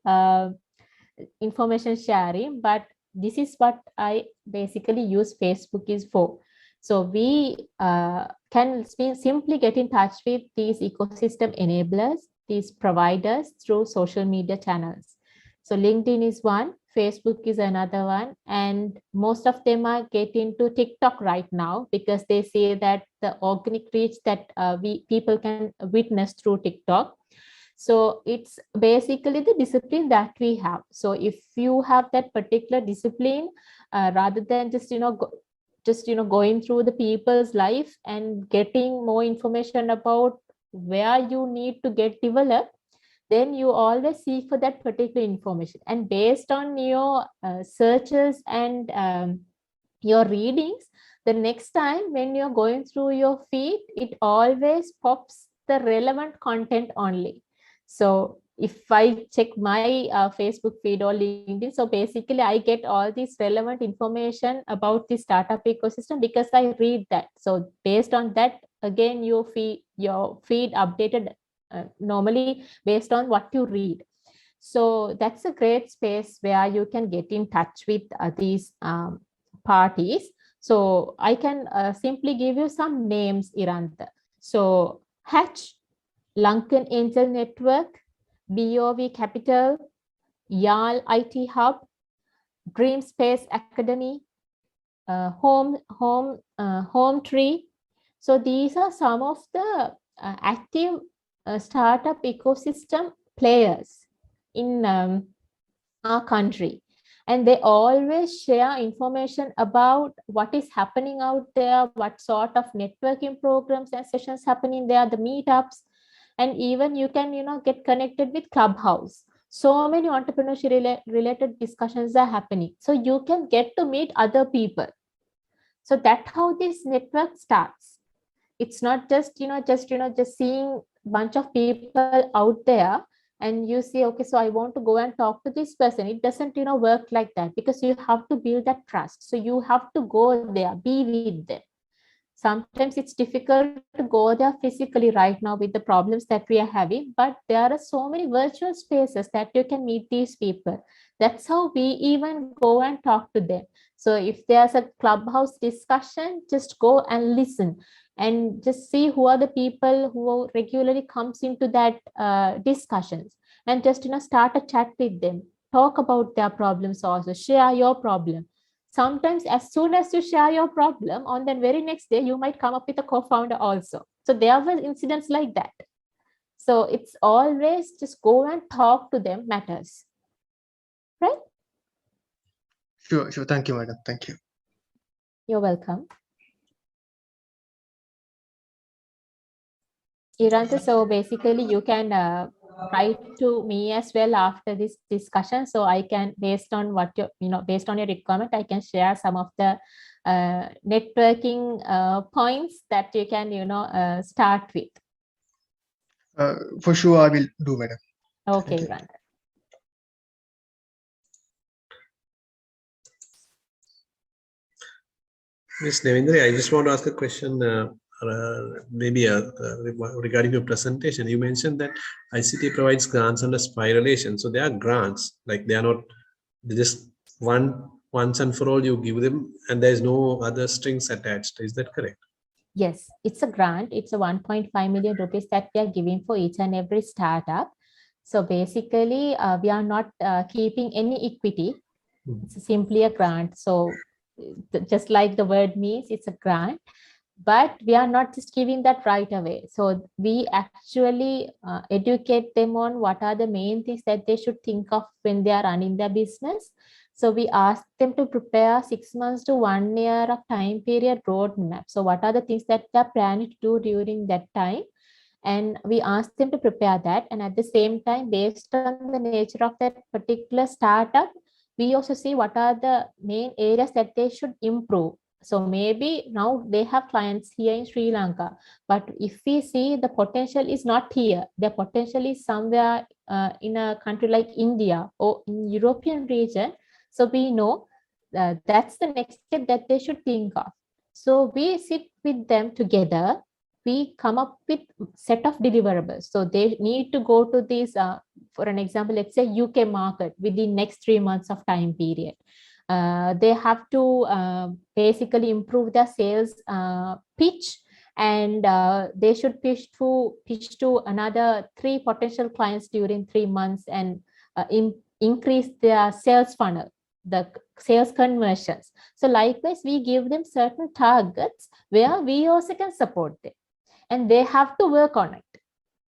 information sharing, but this is what I basically use Facebook is for. So we can simply get in touch with these ecosystem enablers, these providers through social media channels. So LinkedIn is one, Facebook is another one, and most of them are getting to TikTok right now because they say that the organic reach that people can witness through TikTok. So it's basically the discipline that we have. So if you have that particular discipline, rather than just going through the people's life and getting more information about where you need to get developed, then you always seek for that particular information, and based on your searches and your readings, the next time when you're going through your feed, it always pops the relevant content only. So if I check my Facebook feed or LinkedIn, so basically I get all this relevant information about the startup ecosystem because I read that. So based on that, again, your feed updated normally based on what you read. So that's a great space where you can get in touch with these parties. So I can simply give you some names, Iranta. So Hatch, Lankan Angel Network, BOV Capital, YAL IT Hub, Dream Space Academy, Home Tree. So these are some of the active startup ecosystem players in our country, and they always share information about what is happening out there, what sort of networking programs and sessions happening there, the meetups, and even you can get connected with Clubhouse. So many entrepreneurship related discussions are happening, so you can get to meet other people. So that's how this network starts. It's not just just seeing bunch of people out there and you say, okay, so I want to go and talk to this person. It doesn't work like that, because you have to build that trust. So you have to go there, be with them. Sometimes it's difficult to go there physically right now with the problems that we are having, but there are so many virtual spaces that you can meet these people. That's how we even go and talk to them. So if there's a Clubhouse discussion, just go and listen and just see who are the people who regularly comes into that discussions, and just start a chat with them, talk about their problems, also share your problem. Sometimes as soon as you share your problem, on the very next day you might come up with a co-founder also. So there were incidents like that. So it's always just go and talk to them matters, right?
Sure. Thank you, madam. Thank you.
You're welcome. Iranta, so basically you can write to me as well after this discussion, so I can, based on what based on your requirement, I can share some of the networking points that you can start with.
For sure, I will do, madam.
Okay, Iranta.
Ms. Nevindaree, I just want to ask a question, maybe regarding your presentation. You mentioned that ICTA provides grants under SPY relation. So there are grants, like they are not, they just once and for all you give them, and there is no other strings attached. Is that correct?
Yes, it's a grant. It's a 1.5 million rupees that we are giving for each and every startup. So basically, we are not keeping any equity. It's simply a grant. So just like the word means, it's a grant, but we are not just giving that right away. So we actually educate them on what are the main things that they should think of when they are running their business. So we ask them to prepare 6 months to 1 year of time period roadmap. So what are the things that they're planning to do during that time? And we ask them to prepare that. And at the same time, based on the nature of that particular startup, we also see what are the main areas that they should improve. So maybe now they have clients here in Sri Lanka, but if we see the potential is not here, the potential is somewhere in a country like India or in European region. So we know that's the next step that they should think of. So we sit with them together we come up with set of deliverables. So they need to go to these, for an example, let's say UK market within next 3 months of time period. They have to basically improve their sales pitch, and they should pitch to another 3 potential clients during 3 months, and increase their sales funnel, the sales conversions. So likewise, we give them certain targets where we also can support them, and they have to work on it.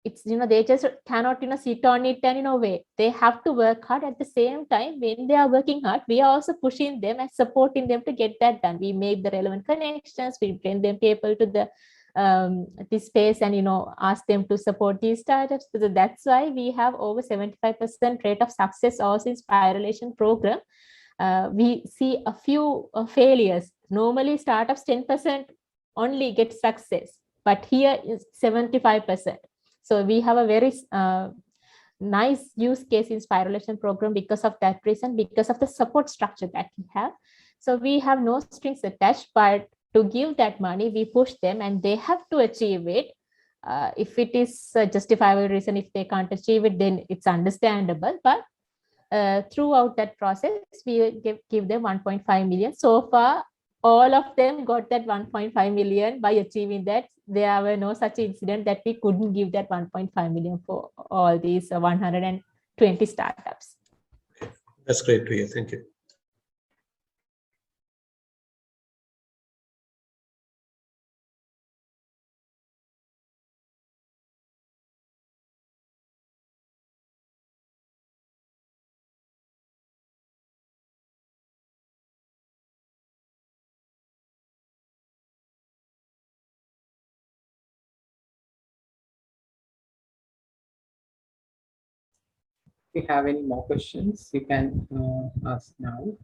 It's, they just cannot, sit on it and, wait. They have to work hard. At the same time, when they are working hard, we are also pushing them and supporting them to get that done. We make the relevant connections. We bring them people to this space and, ask them to support these startups. So that's why we have over 75% rate of success also in Spiralation program. We see a few failures. Normally, startups 10% only get success, but here is 75%. So we have a very nice use case in Spiralation program because of that reason, because of the support structure that we have. So we have no strings attached, but to give that money, we push them and they have to achieve it. If it is a justifiable reason, if they can't achieve it, then it's understandable. But throughout that process, we give them 1.5 million. So far, all of them got that 1.5 million by achieving that. There were no such incident that we couldn't give that 1.5 million for all these 120 startups.
That's great to hear. Thank you.
If you have any more questions, you can ask now.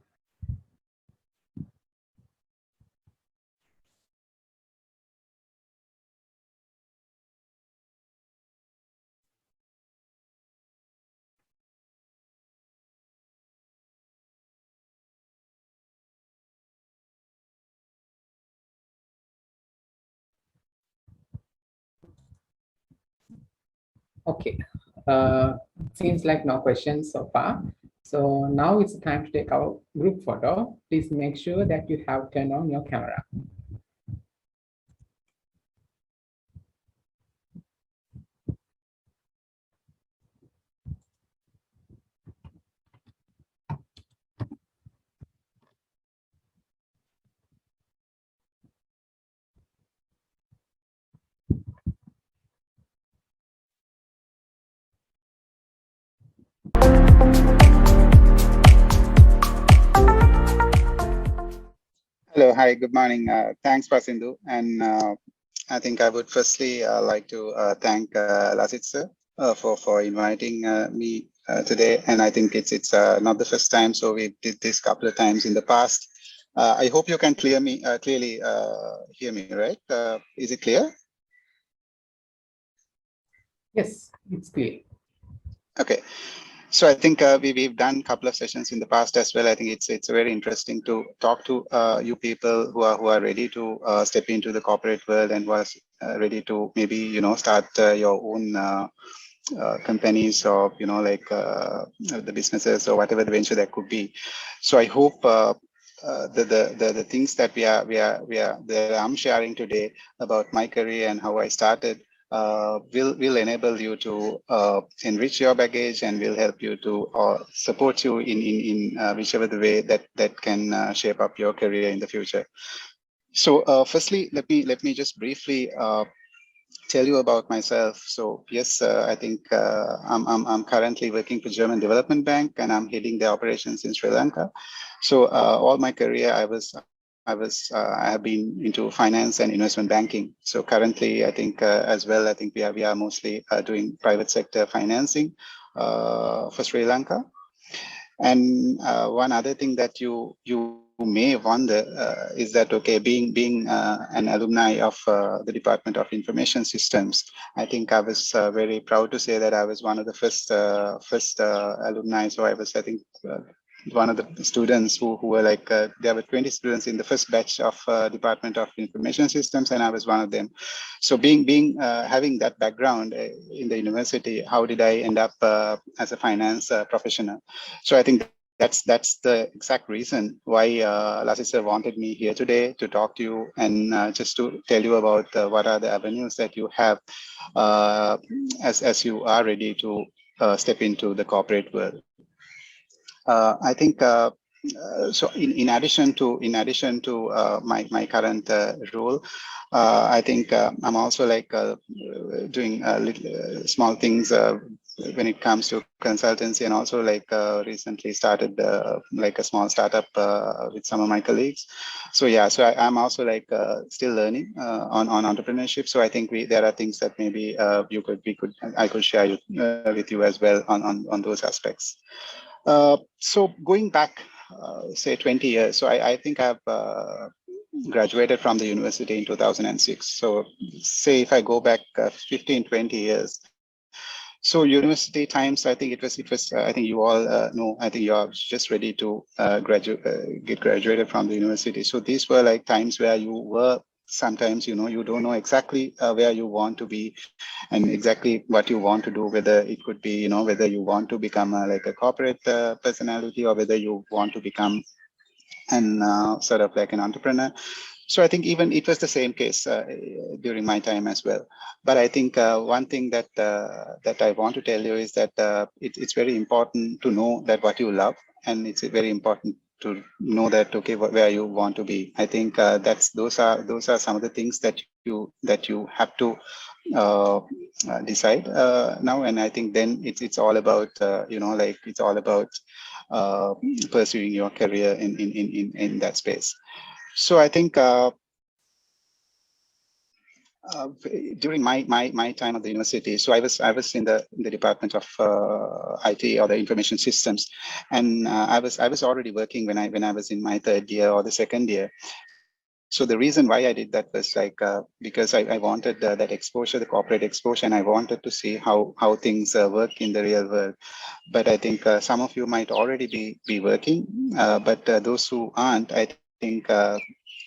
Okay. Seems like no questions so far. So now it's time to take our group photo. Please make sure that you have turned on your camera.
Hello, hi, good morning. Thanks, Prasanna. And I think I would firstly like to thank Lasit sir for inviting me today. And I think it's not the first time, so we did this a couple of times in the past. I hope you can clearly hear me, right? Is it clear?
Yes, it's clear.
Okay. So I think we've done a couple of sessions in the past as well. I think it's very interesting to talk to you people who are ready to step into the corporate world and was ready to maybe start your own companies or like the businesses or whatever the venture that could be. So I hope the things that that I'm sharing today about my career and how I started will enable you to enrich your baggage and will help you to support you in whichever the way that can shape up your career in the future. So firstly, let me just briefly tell you about myself. So yes, I think I'm currently working for German Development Bank and I'm heading the operations in Sri Lanka. So all my career I have been into finance and investment banking. So currently, I think as well, I think we are mostly doing private sector financing for Sri Lanka. And one other thing that you may wonder is that, okay, being an alumni of the Department of Information Systems, I think I was very proud to say that I was one of the first alumni. So I was, I think, one of the students who were like, there were 20 students in the first batch of Department of Information Systems, and I was one of them. So having that background in the university, how did I end up as a finance professional? So I think that's the exact reason why Lassie sir wanted me here today to talk to you and just to tell you about what are the avenues that you have as you are ready to step into the corporate world. I think so. In addition to my current role, I think I'm also like doing small things when it comes to consultancy, and also like recently started like a small startup with some of my colleagues. So yeah, so I'm also like still learning on entrepreneurship. So I think there are things that maybe I could share with you as well on those aspects. So going back, say 20 years, so I think I've graduated from the university in 2006. So say if I go back 15, 20 years, so university times, I think it was I think you all know, I think you are just ready to get graduated from the university. So these were like times where you were sometimes, you don't know exactly where you want to be and exactly what you want to do, whether it could be, whether you want to become like a corporate personality, or whether you want to become an sort of like an entrepreneur. So I think even it was the same case during my time as well. But I think one thing that I want to tell you is that it's very important to know that what you love, and it's very important to know that, okay, where you want to be. I think those are some of the things that you have to decide now. And I think then it's all about like it's all about pursuing your career in that space. So I think during my time at the university, so I was in the department of IT, or the information systems, and I was already working when I was in my third year or the second year. So the reason why I did that was like because I wanted that exposure, the corporate exposure, and I wanted to see how things work in the real world. But I think some of you might already be working, but those who aren't, I think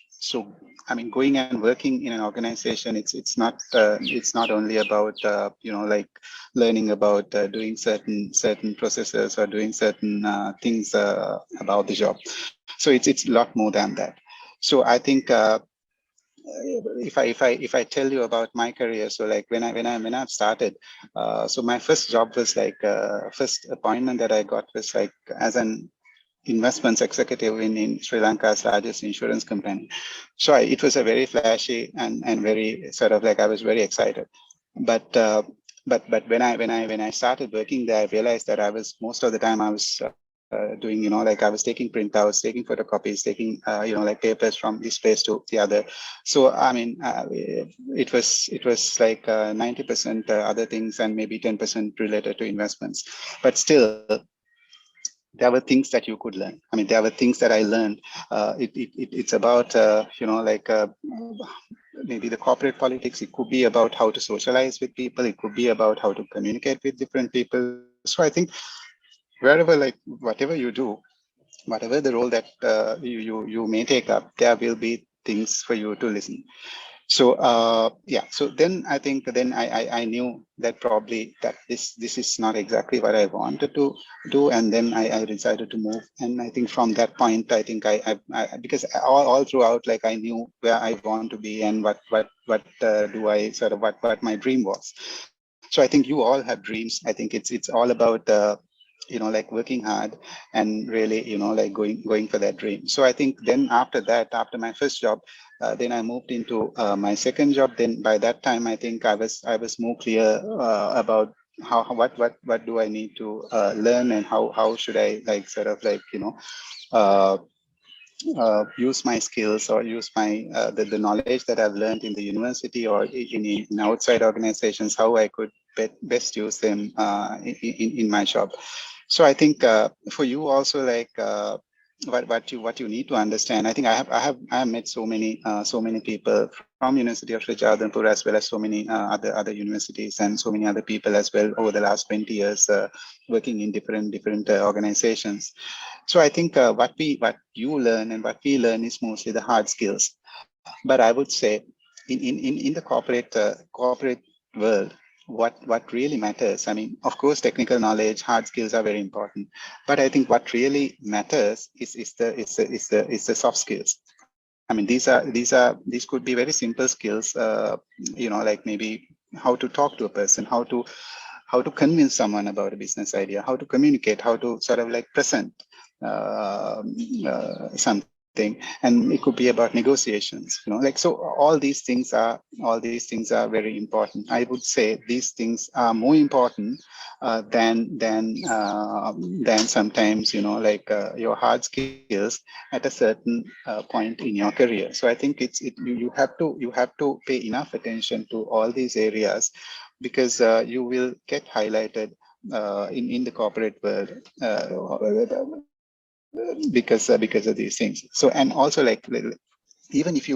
so. I mean, going and working in an organization, it's not only about like learning about doing certain processes or doing certain things about the job. So it's a lot more than that. So I think if I tell you about my career, so like when I started, so my first job was like first appointment that I got was like as an investments executive in Sri Lanka's largest insurance company. So it was a very flashy and very sort of like, I was very excited. But when I started working there, I realized that I was most of the time I was doing, like I was taking printouts, taking photocopies, taking, like papers from this place to the other. So, I mean, it was like 90% other things and maybe 10% related to investments. But still, there were things that you could learn. I mean, there were things that I learned. It's about, like maybe the corporate politics. It could be about how to socialize with people. It could be about how to communicate with different people. So I think wherever, like whatever you do, whatever the role that you may take up, there will be things for you to listen. So yeah, so then I think then I knew that probably that this is not exactly what I wanted to do, and then I decided to move. And I think from that point, I think I because all throughout, like I knew where I want to be and what do I sort of what my dream was. So I think you all have dreams. I think it's all about like working hard and really like going for that dream. So I think then after that, after my first job, then I moved into my second job. Then by that time, I think I was more clear about what do I need to learn, and how should I like sort of like use my skills or use my the knowledge that I've learned in the university or in outside organizations, how I could best use them in my job. So I think for you also, like what you need to understand. I think I have met so many people from University of Rajadhanpur, as well as so many other universities, and so many other people as well over the last 20 years working in different organizations. So I think what you learn and what we learn is mostly the hard skills. But I would say in the corporate world, what really matters, I mean, of course, technical knowledge, hard skills are very important, but I think what really matters is the soft skills. I mean, these could be very simple skills, like maybe how to talk to a person, how to convince someone about a business idea, how to communicate, how to sort of like present something. And it could be about negotiations, like, so all these things are very important. I would say these things are more important than sometimes, your hard skills at a certain point in your career. So I think you have to pay enough attention to all these areas, because you will get highlighted in the corporate world because of these things. So, and also, like, even if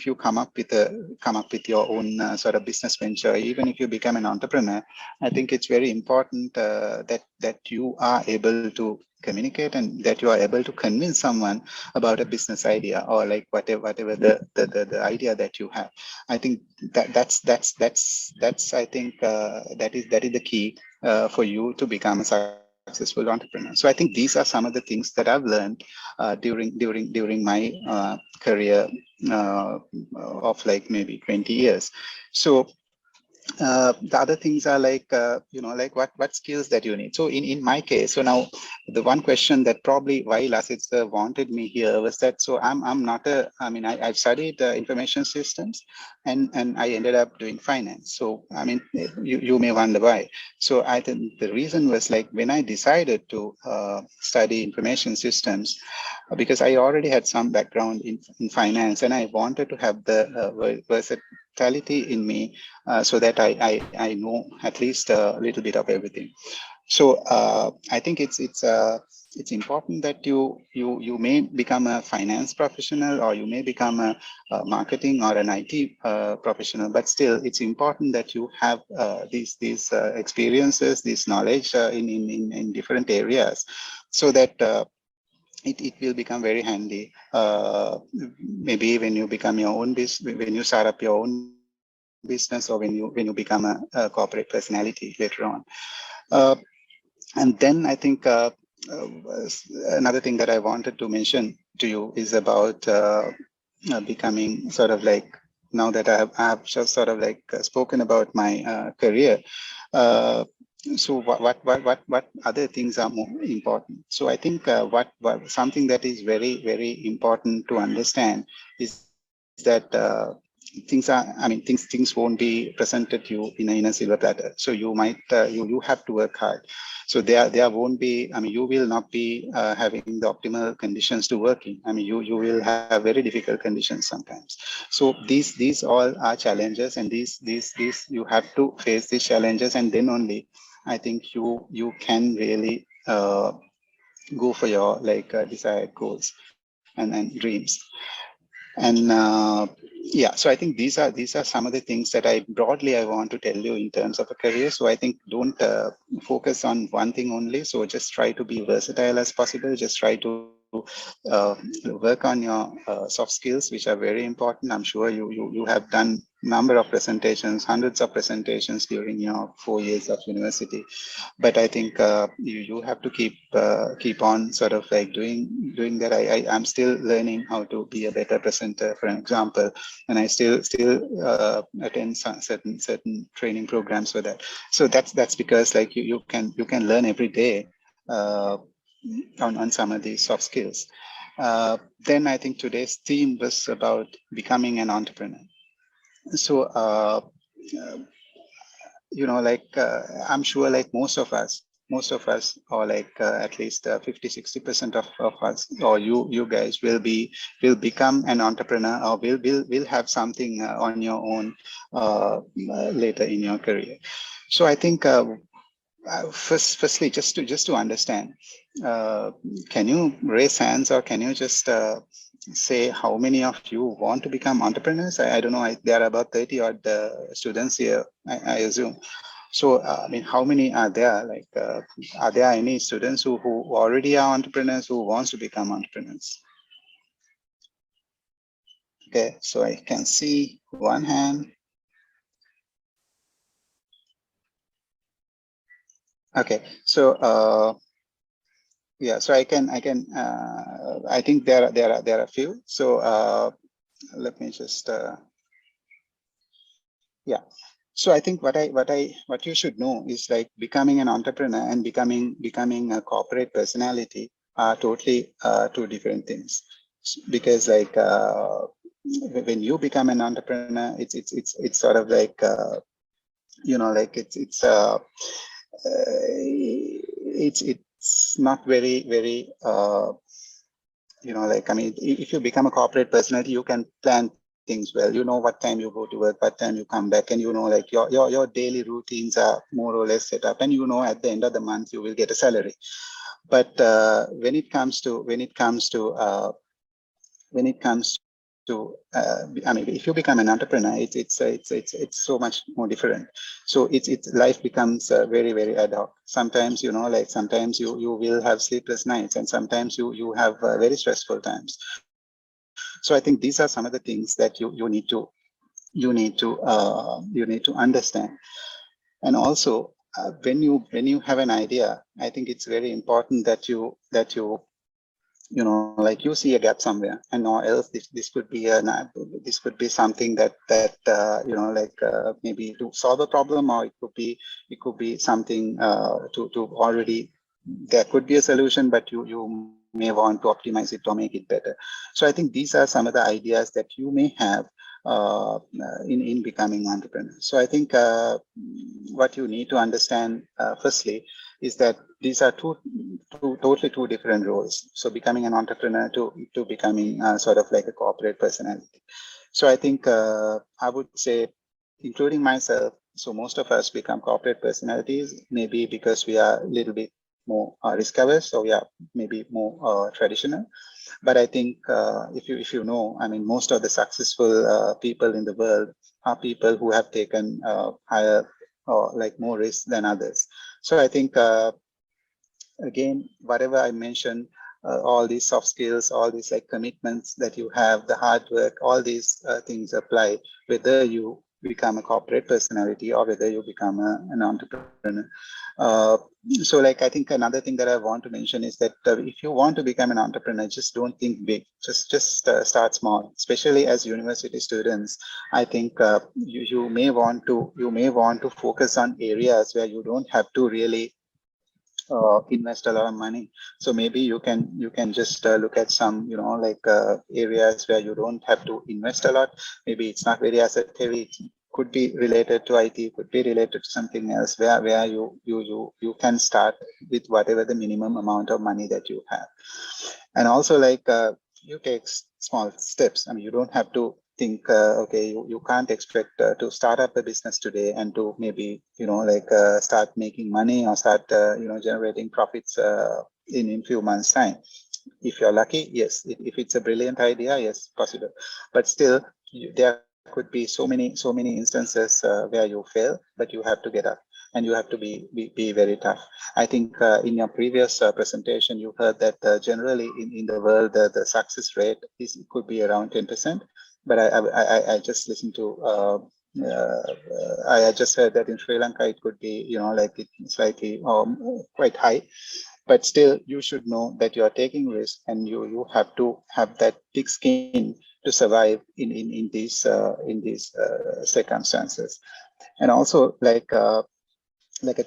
you come up with your own sort of business venture, even if you become an entrepreneur, I think it's very important that you are able to communicate, and that you are able to convince someone about a business idea, or like whatever the idea that you have. I think that's I think that is the key for you to become a successful entrepreneur. So I think these are some of the things that I've learned during my career of like maybe 20 years. So the other things are like, like what skills that you need. So in my case, so now the one question that probably why Lasit sir wanted me here was that, so I'm not I've studied information systems, and I ended up doing finance. So, I mean, you may wonder why. So I think the reason was, like, when I decided to study information systems, because I already had some background in finance, and I wanted to have the versatility in me, so that I know at least a little bit of everything. So I think it's important that you may become a finance professional, or you may become a marketing or an IT professional, but still it's important that you have these experiences, this knowledge in different areas, so that it will become very handy. Maybe when you become your own business, when you start up your own business, or when you become a corporate personality later on. And then I think another thing that I wanted to mention to you is about becoming sort of like, now that I have just sort of like spoken about my career. So what other things are more important? So I think what something that is very, very important to understand is that things won't be presented to you in a silver platter. So you might you have to work hard. So there won't be, you will not be having the optimal conditions to work in. You will have very difficult conditions sometimes. So these all are challenges, and these you have to face these challenges, and then only I think you can really go for your desired goals and dreams. And yeah, so I think these are some of the things that I want to tell you in terms of a career. So I think don't focus on one thing only. So just try to be versatile as possible. Just try to work on your soft skills, which are very important. I'm sure you have done number of presentations, hundreds of presentations during your 4 years of university. But I think you have to keep on sort of like doing that. I'm still learning how to be a better presenter, for an example, and I still attend certain training programs for that. So that's because like you can learn every day on some of these soft skills. Then I think today's theme was about becoming an entrepreneur. So I'm sure like most of us, or like at least 50-60% of us, or you guys will become an entrepreneur, or will have something on your own later in your career. So I think Firstly, just to understand, can you raise hands, or can you just say how many of you want to become entrepreneurs? I don't know. There are about 30 odd students here, I assume. So, I mean, how many are there? Like, are there any students who already are entrepreneurs who wants to become entrepreneurs? Okay, so I can see one hand. Okay, so yeah, so I think there are a few. So let me just yeah. So I think what you should know is, like, becoming an entrepreneur and becoming a corporate personality are totally two different things. Because, like, when you become an entrepreneur, it's sort of like like it's not very like, I mean, if you become a corporate personality, you can plan things well. You know what time you go to work, what time you come back, and like your daily routines are more or less set up, and at the end of the month you will get a salary. But when it comes to I mean, if you become an entrepreneur, it's so much more different. So it's life becomes very ad hoc. Sometimes, like, sometimes you will have sleepless nights, and sometimes you have very stressful times. So I think these are some of the things that you need to understand. And also, when you have an idea, I think it's very important that you like, you see a gap somewhere, and or else this could be something that like, maybe to solve a problem, or it could be something to already, there could be a solution, but you may want to optimize it or make it better. So I think these are some of the ideas that you may have in becoming entrepreneur. So I think what you need to understand firstly is that these are totally two different roles. So becoming an entrepreneur to becoming sort of like a corporate personality. So I think I would say, including myself, so most of us become corporate personalities, maybe because we are a little bit more risk-averse, so we are maybe more traditional. But I think if you know, I mean, most of the successful people in the world are people who have taken higher or like more risk than others. So I think again, whatever I mentioned, all these soft skills, all these like commitments that you have, the hard work, all these things apply whether you become a corporate personality or whether you become an entrepreneur. So like, I think another thing that I want to mention is that if you want to become an entrepreneur, just don't think big. Just start small. Especially as university students, I think you may want to focus on areas where you don't have to really invest a lot of money. So maybe you can just look at some like areas where you don't have to invest a lot. Maybe it's not very asset heavy. It could be related to IT, could be related to something else where you can start with whatever the minimum amount of money that you have. And also, like, you take small steps. I mean, you don't have to think, okay, you can't expect to start up a business today and to maybe, like start making money or start, generating profits in few months' time. If you're lucky, yes. If it's a brilliant idea, yes, possible. But still, there could be so many instances where you fail, but you have to get up and you have to be very tough. I think in your previous presentation, you heard that generally in the world, the success rate could be around 10%. But I just listened to, I just heard that in Sri Lanka, it could be, like it's slightly quite high. But still, you should know that you are taking risk, and you have to have that thick skin to survive in these circumstances. And also, like I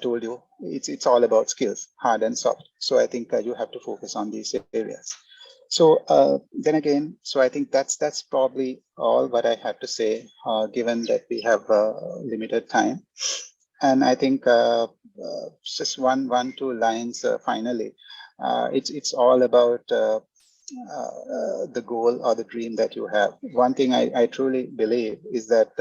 told you, it's all about skills, hard and soft. So I think you have to focus on these areas. So then again, so I think that's probably all what I have to say, given that we have limited time. And I think just two lines finally. It's all about the goal or the dream that you have. One thing I truly believe is that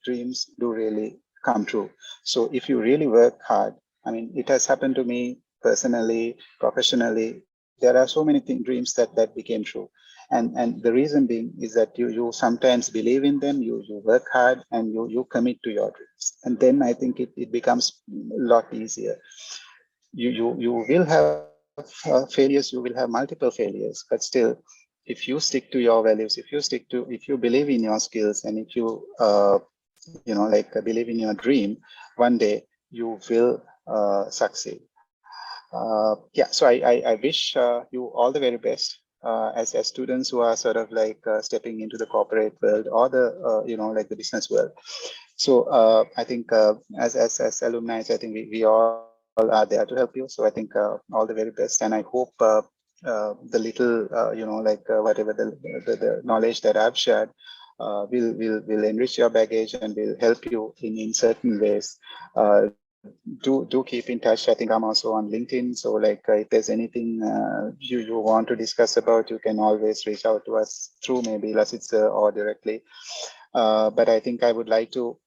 dreams do really come true. So if you really work hard, I mean, it has happened to me personally, professionally. There are so many dreams that became true. And the reason being is that you sometimes believe in them, you work hard, and you commit to your dreams. And then I think it becomes a lot easier. You will have failures, you will have multiple failures, but still, if you stick to your values, if you believe in your skills, and if you believe in your dream, one day you will succeed. Yeah, so I wish you all the very best as students who are sort of like stepping into the corporate world or the the business world. So I think as alumni, I think we all are there to help you. So I think all the very best, and I hope the little whatever the knowledge that I've shared will enrich your baggage and will help you in certain ways. Do keep in touch. I think I'm also on LinkedIn, so like if there's anything you want to discuss about, you can always reach out to us through maybe Lasitsa or directly. But I think I would like to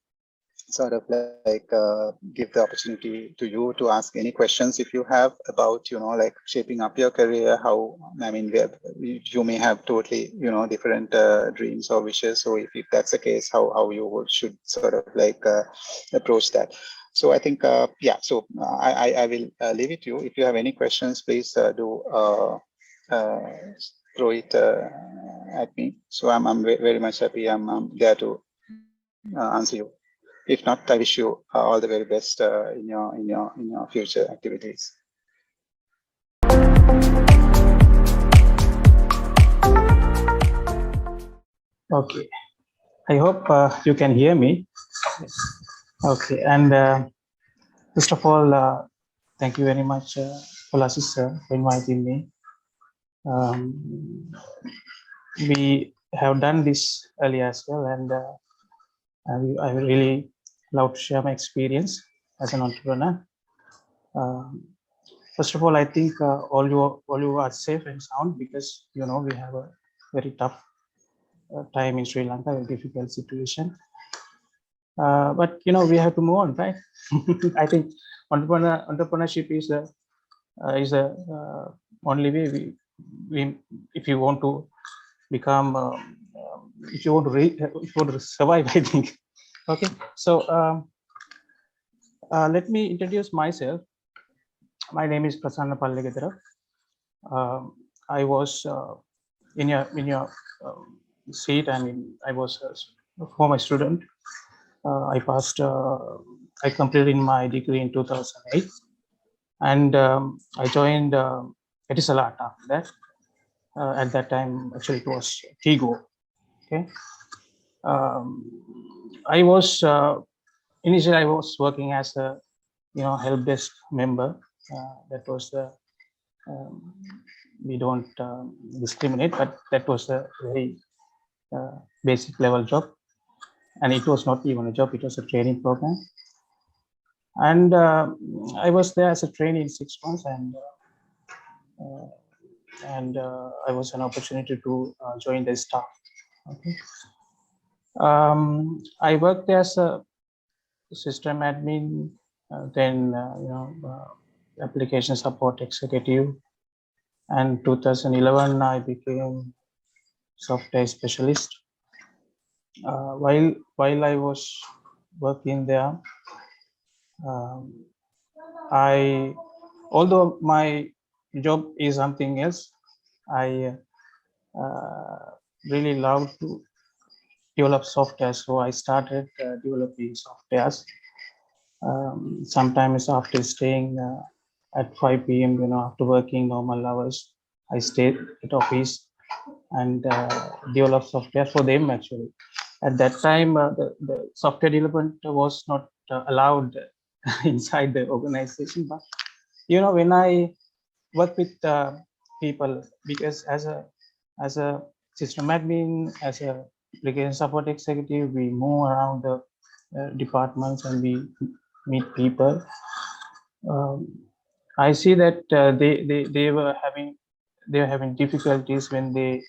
sort of like give the opportunity to you to ask any questions if you have about like shaping up your career. How, I mean, you may have totally different dreams or wishes. So if that's the case, how you should sort of like approach that. So I think yeah. So I will leave it to you. If you have any questions, please do throw it at me. So I'm very much happy. I'm there to answer you. If not, I wish you all the very best in your future activities.
Okay, I hope you can hear me. Okay, and first of all, thank you very much, Polasis, for inviting me. We have done this earlier as well, and I really love to share my experience as an entrepreneur. First of all, I think all you are safe and sound, because we have a very tough time in Sri Lanka, a difficult situation. But we have to move on, right? I think entrepreneurship is a only way we if you want to become if you want to survive, I think. Okay, so let me introduce myself. My name is Prasanna Pallegedara. I was in your seat, and I was a former student. I completed my degree in 2008, and I joined Etisalat after that. At that time, actually, it was Tigo. Okay, I was initially I was working as a help desk member. That was the we don't discriminate, but that was a very basic level job. And it was not even a job, it was a training program. And I was there as a trainee in 6 months, and I was an opportunity to join the staff. Okay. I worked as a system admin, then application support executive, and 2011 I became software specialist. While I was working there, although my job is something else, I really love to develop software. So I started developing softwares. Sometimes after staying at 5 p.m., after working normal hours, I stayed at office and develop software for them. Actually, at that time, the software development was not allowed inside the organization. But when I work with people, because as a system admin, as a application support executive, we move around the departments and we meet people. I see that they were having difficulties when they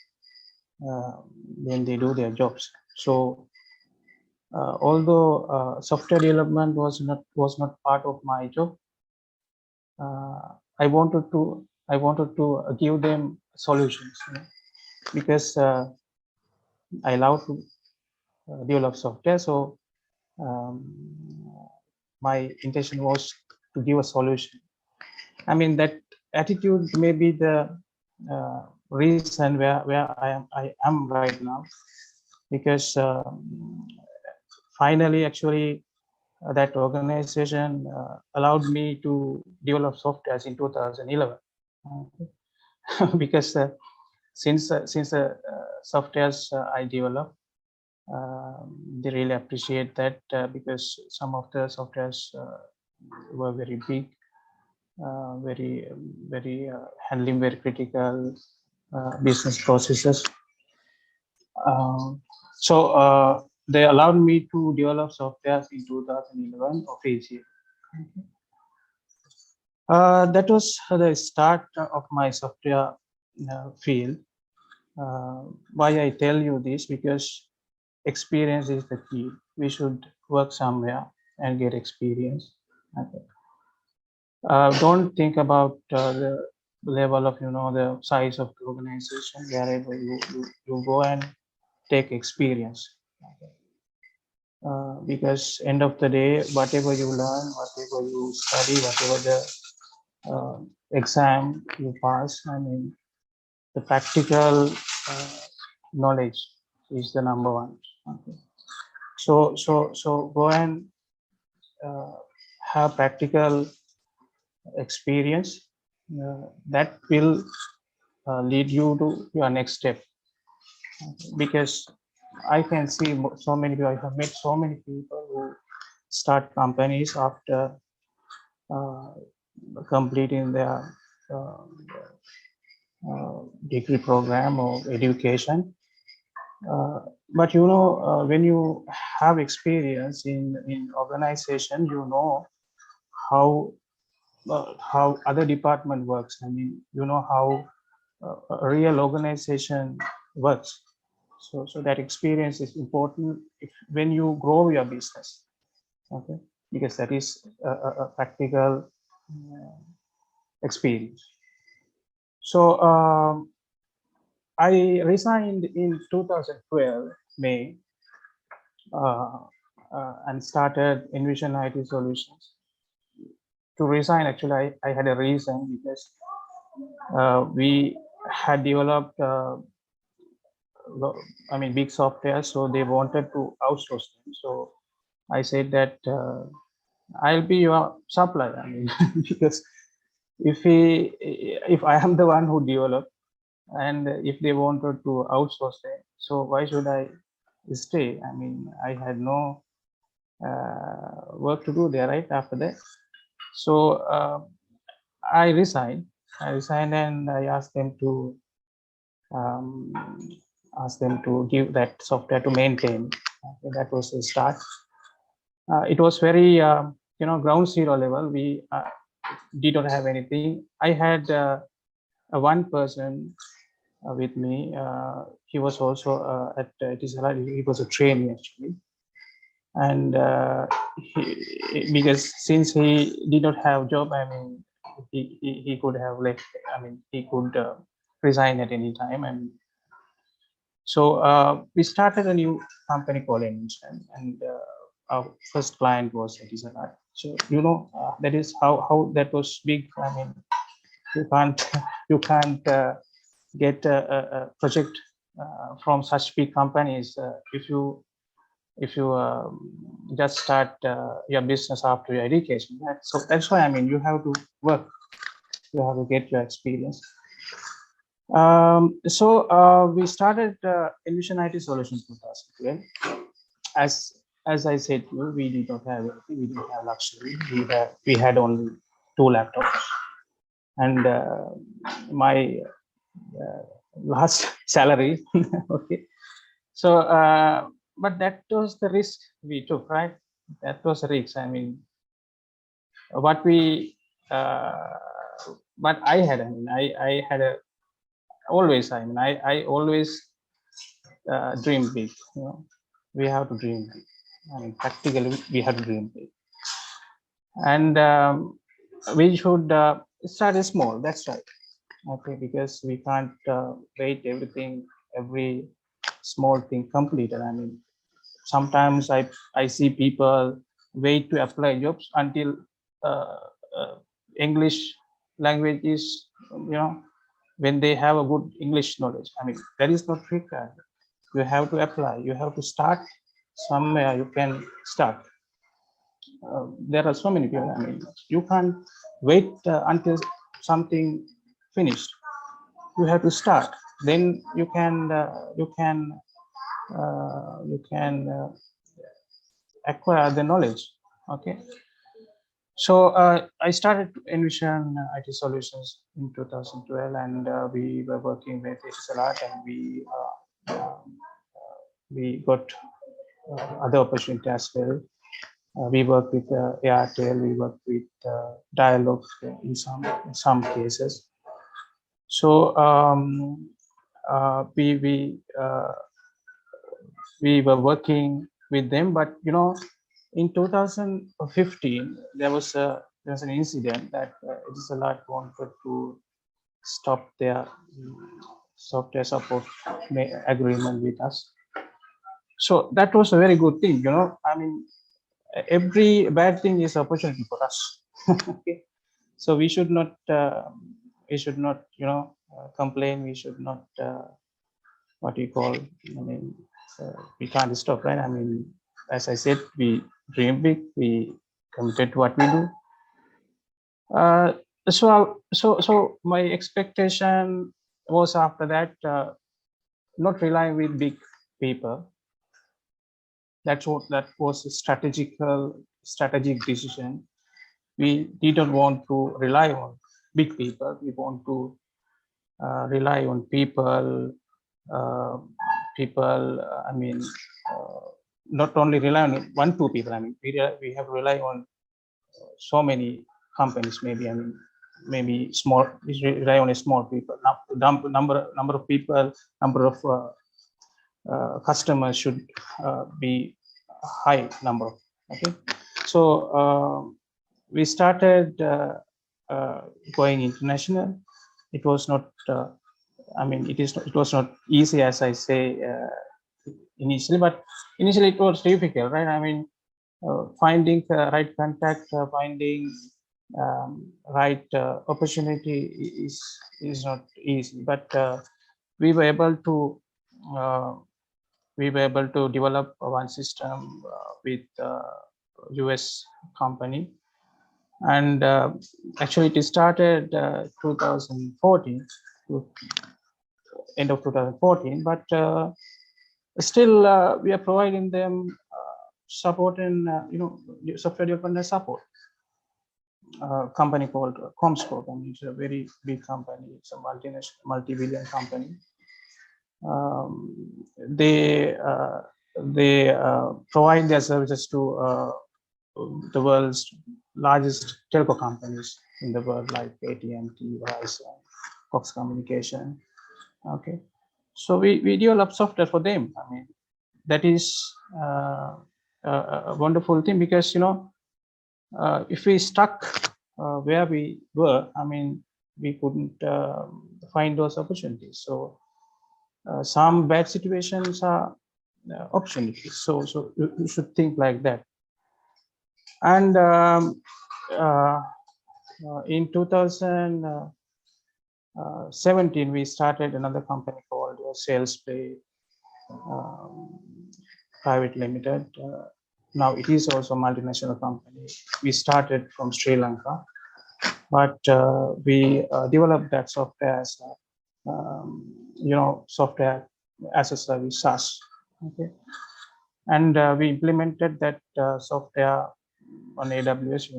do their jobs. So although software development was not part of my job, I wanted to give them solutions, because I love to develop software. So my intention was to give a solution. I mean, that attitude may be the reason where I am right now, because finally, actually, that organization allowed me to develop softwares in 2011. Because since softwares I developed, they really appreciate that, because some of the softwares were very big, very handling very critical business processes. So they allowed me to develop softwares in 2011 officially. That was the start of my software field. Why I tell you this? Because experience is the key. We should work somewhere and get experience. Okay. Don't think about the level of, the size of the organization. Wherever you go and take experience. Okay. Because end of the day, whatever you learn, whatever you study, whatever the exam you pass, I mean, the practical knowledge is the number one. Okay. So go and have practical experience that will lead you to your next step. Okay. Because I can see so many people, I have met so many people who start companies after completing their degree program or education. But when you have experience in organization, how other department works. I mean, how a real organization works. So that experience is important when you grow your business. Okay, because that is a practical experience. So I resigned in 2012 May and started NVISION IT Solutions. To resign, actually, I had a reason, because we had developed big software, so they wanted to outsource them. So I said that I'll be your supplier. I mean, because if I am the one who developed, and if they wanted to outsource it, so why should I stay? I mean, I had no work to do there, right, after that. So I resigned, and I asked them to give that software to maintain. Okay, that was the start. It was very ground zero level. We did not have anything. I had one person with me. He was also at he was a trainee, actually, and because since he did not have job, I mean, he could have left. I mean, he could resign at any time. And so we started a new company called NVISION, and our first client was Nevindaree. So that is how that was big. I mean, you can't get a project from such big companies if you just start your business after your education. So that's why, I mean, you have to work, you have to get your experience. So we started NVISION IT Solutions 2012. As I said to you, we did not have anything, we didn't have luxury. We had only 2 laptops, and my last salary. Okay, so but that was the risk we took, right? That was a risk. I mean, what we but I had, I mean, I had always, I mean, I always dream big. We have to dream big. I mean, practically we have to dream big. And we should start small. That's right. Okay, because we can't wait every small thing completed. I mean, sometimes I see people wait to apply jobs until English language is, when they have a good English knowledge. I mean, that is not required. You have to apply. You have to start somewhere. You can start. There are so many people. I mean, you can't wait until something finished. You have to start. Then you can acquire the knowledge. Okay. So I started NVISION IT Solutions in 2012, and we were working with Etisalat, and we got other opportunities as well. We work with Airtel, we work with Dialog in some cases. So we were working with them, but in 2015 there was an incident that Etisalat wanted to stop their software support agreement with us. So that was a very good thing. I mean, every bad thing is opportunity for us. Okay, so we should not complain. We should not what you call. I mean, we can't stop, right? I mean, as I said, we dream big. We committed to what we do. So my expectation was after that not relying with big people. That was a strategic decision. We didn't want to rely on big people. We want to rely on people. I mean, not only rely on 1-2 people. I mean, we have to rely on so many companies. Maybe maybe small. We rely on a small people. Number of people, number of customers should be high number. Okay, so we started going international. It was not. I mean, it was not easy, as I say initially, but initially it was difficult, right? I mean, finding the right contact, finding right opportunity is not easy, but we were able to develop one system with US company, and actually it started 2014, end of 2014, but still we are providing them support and software development support. Company called Comscope, and it's a very big company. It's a multinational, multi-billion company. They provide their services to the world's largest telco companies in the world, like AT&T, Verizon, Cox Communication. Okay, so we develop software for them. I mean, that is a wonderful thing, because if we stuck where we were, I mean, we couldn't find those opportunities. So some bad situations are opportunities. So you should think like that. And in 2017, we started another company called SalesPlay Private Limited. Now it is also a multinational company. We started from Sri Lanka, but we developed that software as software as a service, SaaS. Okay, and we implemented that software on AWS,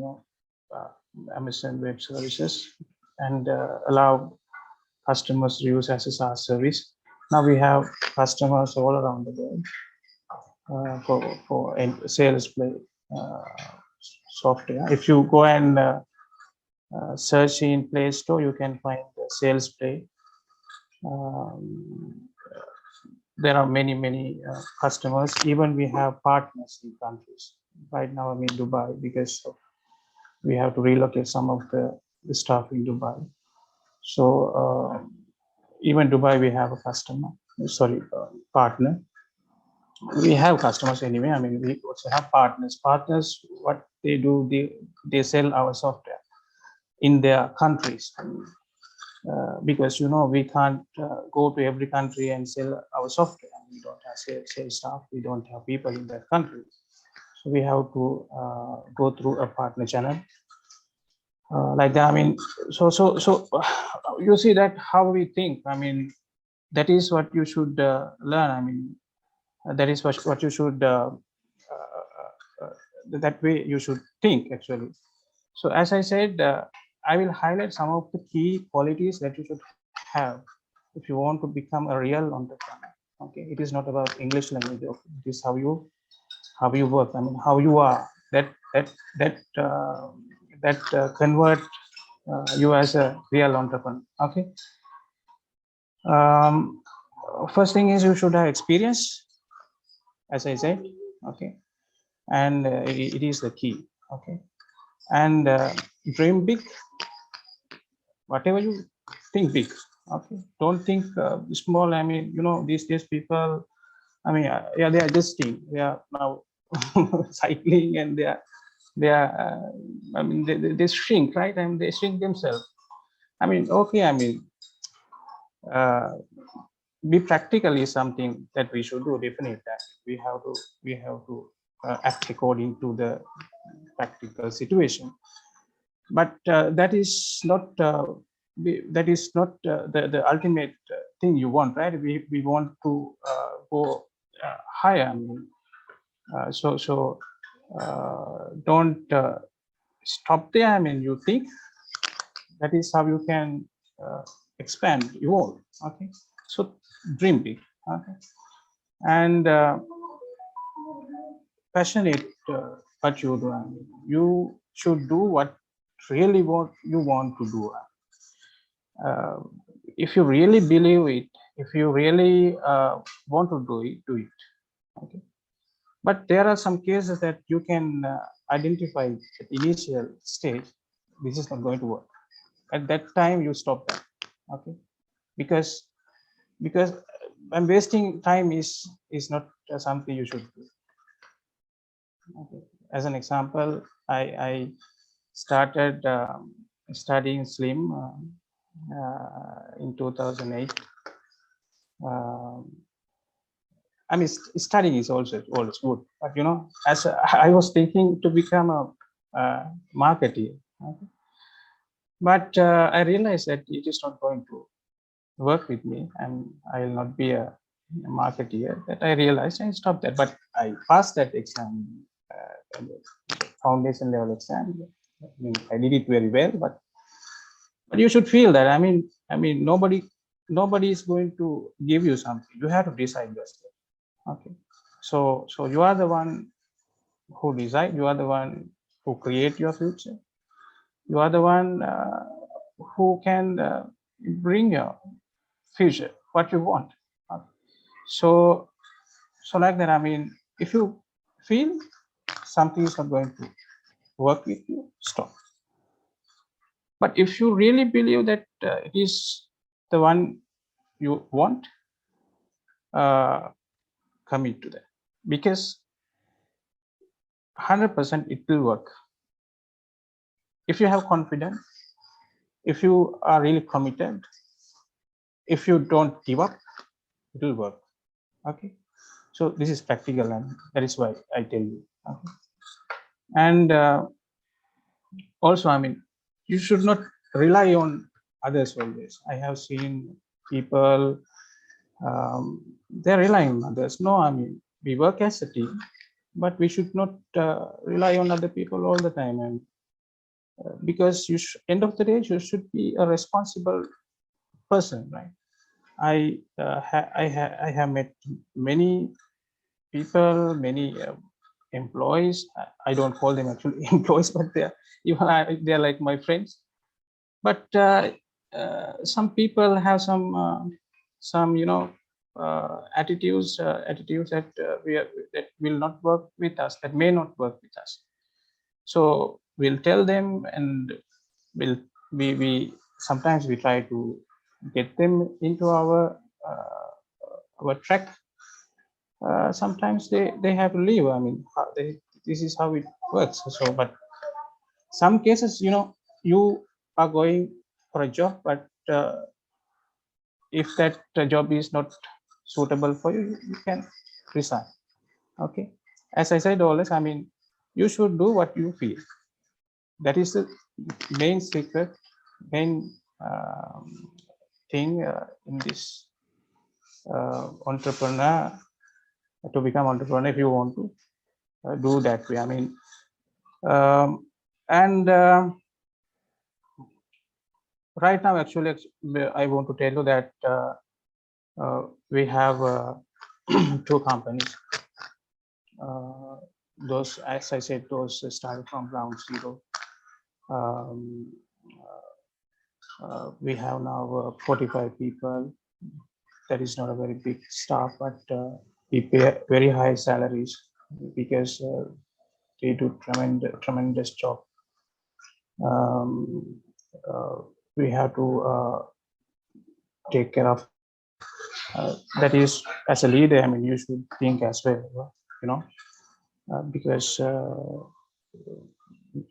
Amazon Web Services, and allow customers to use as a SaaS service. Now we have customers all around the world for SalesPlay software. If you go and search in Play Store, you can find SalesPlay. There are many customers. Even we have partners in countries. Right now I'm in Dubai because of we have to relocate some of the staff in Dubai. So even Dubai, we have a customer, partner. We have customers anyway. I mean, we also have partners. Partners, what they do, they sell our software in their countries. Because we can't go to every country and sell our software. We don't have sales staff. We don't have people in that country. So we have to go through a partner channel. Like that. I mean, so you see that how we think. I mean, that is what you should learn. I mean, that is what you should. That way you should think actually. So as I said, I will highlight some of the key qualities that you should have if you want to become a real entrepreneur. Okay, it is not about English language. It is how you work. I mean, how you are. That convert you as a real entrepreneur. Okay. First thing is you should have experience, as I said. Okay, and it is the key. Okay, and dream big. Whatever you think big. Okay, don't think small. I mean, these people. I mean, yeah, they are adjusting. They are now cycling, and they are. I mean, they shrink, right? I mean, they shrink themselves. I mean, okay. I mean, be practical is something that we should do. Definitely, that we have to act according to the practical situation. But that is not the ultimate thing you want, right? We want to go higher. I mean, so don't stop there. I mean, you think that is how you can expand, evolve. Okay, so dream big. Okay, and passionate what you do. I mean, you should do what really what you want to do. If you really believe it, if you really want to do it, do it. Okay. But there are some cases that you can identify at initial stage, this is not going to work. At that time, you stop that. Okay, because I'm wasting time is not something you should do. Okay. As an example, I started studying SLIM in 2008. I mean, studying is also always good, but as I was thinking to become a marketer, okay? But I realized that it is not going to work with me, and I will not be a marketer. That I realized, and stopped that. But I passed that exam, foundation level exam. I mean, I did it very well, but you should feel that. I mean, nobody is going to give you something. You have to decide yourself. Okay, so you are the one who decide. You are the one who create your future. You are the one who can bring your future, what you want. Okay. So like that. I mean, if you feel something is not going to work with you, stop. But if you really believe that it is the one you want, commit to that, because 100% it will work. If you have confidence, if you are really committed, if you don't give up, it will work. Okay, so this is practical, and that is why I tell you. Okay. And also, I mean, you should not rely on others always. I have seen people, they're relying on others. No, I mean, we work as a team, but we should not rely on other people all the time. And because end of the day, you should be a responsible person, right? I have met many people, many employees. I don't call them actually employees, but they're like my friends. But some people have some attitudes that that will not work with us, that may not work with us. So we'll tell them, and we sometimes we try to get them into our track. Sometimes they have to leave. I mean, this is how it works. So, but some cases, you are going for a job, but if that job is not suitable for you, you can resign. Okay. As I said always, I mean, you should do what you feel. That is the main secret, main thing in this entrepreneur, to become entrepreneur. If you want to do that way, I mean, right now, actually, I want to tell you that we have 2 companies. Those, as I said, those started from ground zero. We have now 45 people. That is not a very big staff, but we pay very high salaries because they do tremendous job. We have to take care of. That is, as a leader, I mean, you should think as well, because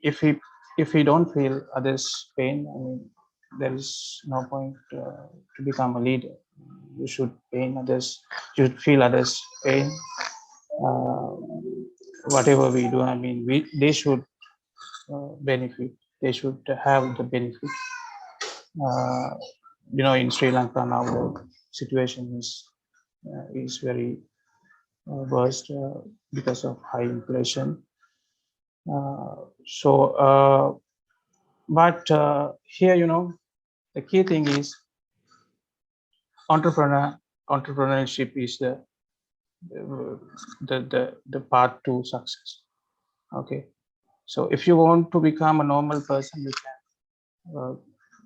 if we don't feel others' pain, I mean, there is no point to become a leader. You should pain others. You should feel others' pain. Whatever we do, I mean, they should benefit. They should have the benefit. In Sri Lanka now, the situation is very worst because of high inflation. But here, the key thing is entrepreneurship is the path to success. Okay, so if you want to become a normal person,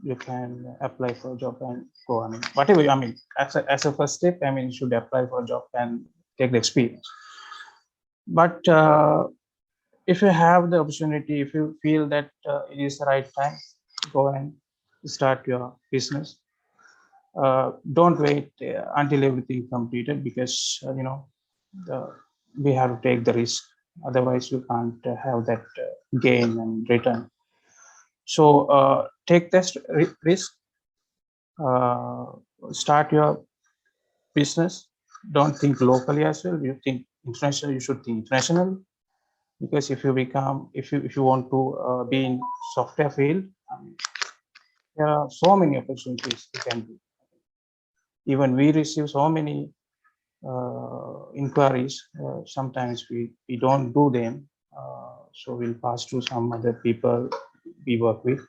you can apply for a job and go. I mean, whatever. I mean, as a first step, I mean, you should apply for a job and take the experience. But if you have the opportunity, if you feel that it is the right time, go and start your business. Don't wait until everything completed, because we have to take the risk. Otherwise, you can't have that gain and return. So take this risk. Start your business. Don't think locally as well. You think international. You should think international, because if you want to be in software field, there are so many opportunities you can do. Even we receive so many inquiries. Sometimes we don't do them, so we'll pass to some other people we work with.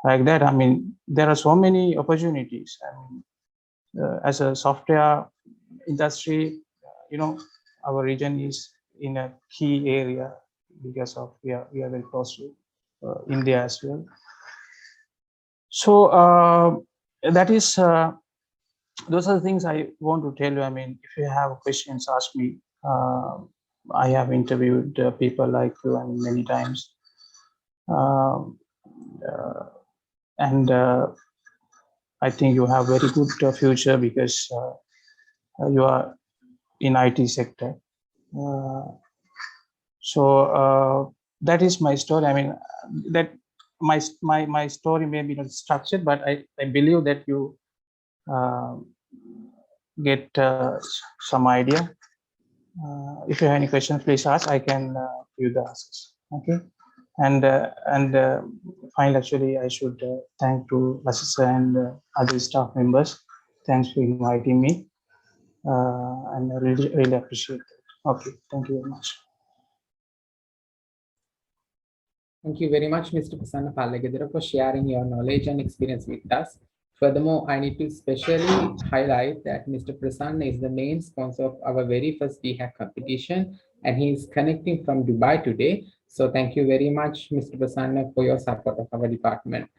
Like that, I mean, there are so many opportunities. I mean, as a software industry, our region is in a key area because of we are very close to India as well. So that is those are the things I want to tell you. I mean, if you have questions, ask me. I have interviewed people like you, I mean, many times, and I think you have very good future, because you are in IT sector. So that is my story. I mean, that my story may be not structured, but I believe that you get some idea. If you have any questions, please ask. I can give the answers. Okay. And finally, actually, I should thank to Lasisa and other staff members. Thanks for inviting me, and I really appreciate it. Okay, thank you very much.
Thank you very much, Mr. Prasanna Pallegedara, for sharing your knowledge and experience with us. Furthermore, I need to specially highlight that Mr. Prasanna is the main sponsor of our very first DHAC competition, and he is connecting from Dubai today. So thank you very much, Mr. Prasanna, for your support of our department.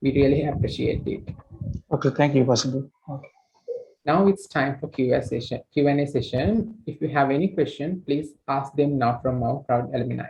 We really appreciate it.
Okay, thank you, Vasanthi. Okay.
Now it's time for Q&A session. If you have any question, please ask them now from our proud alumni.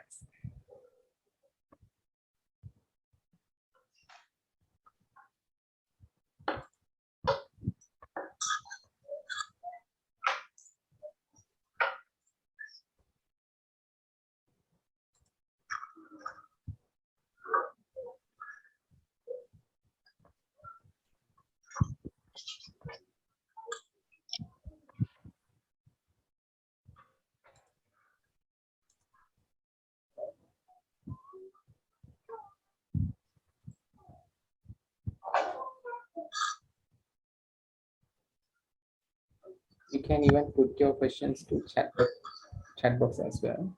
You can even put your questions to chat box as well.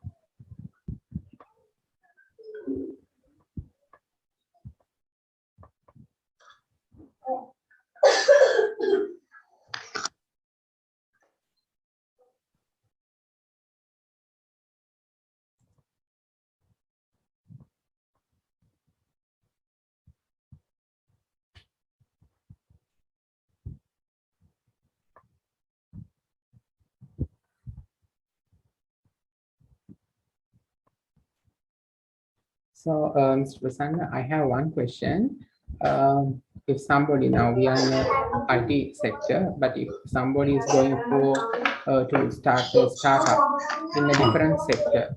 So, Mr. Prasanna, I have one question. If somebody, now we are in the IT sector, but if somebody is going to start a startup in a different sector,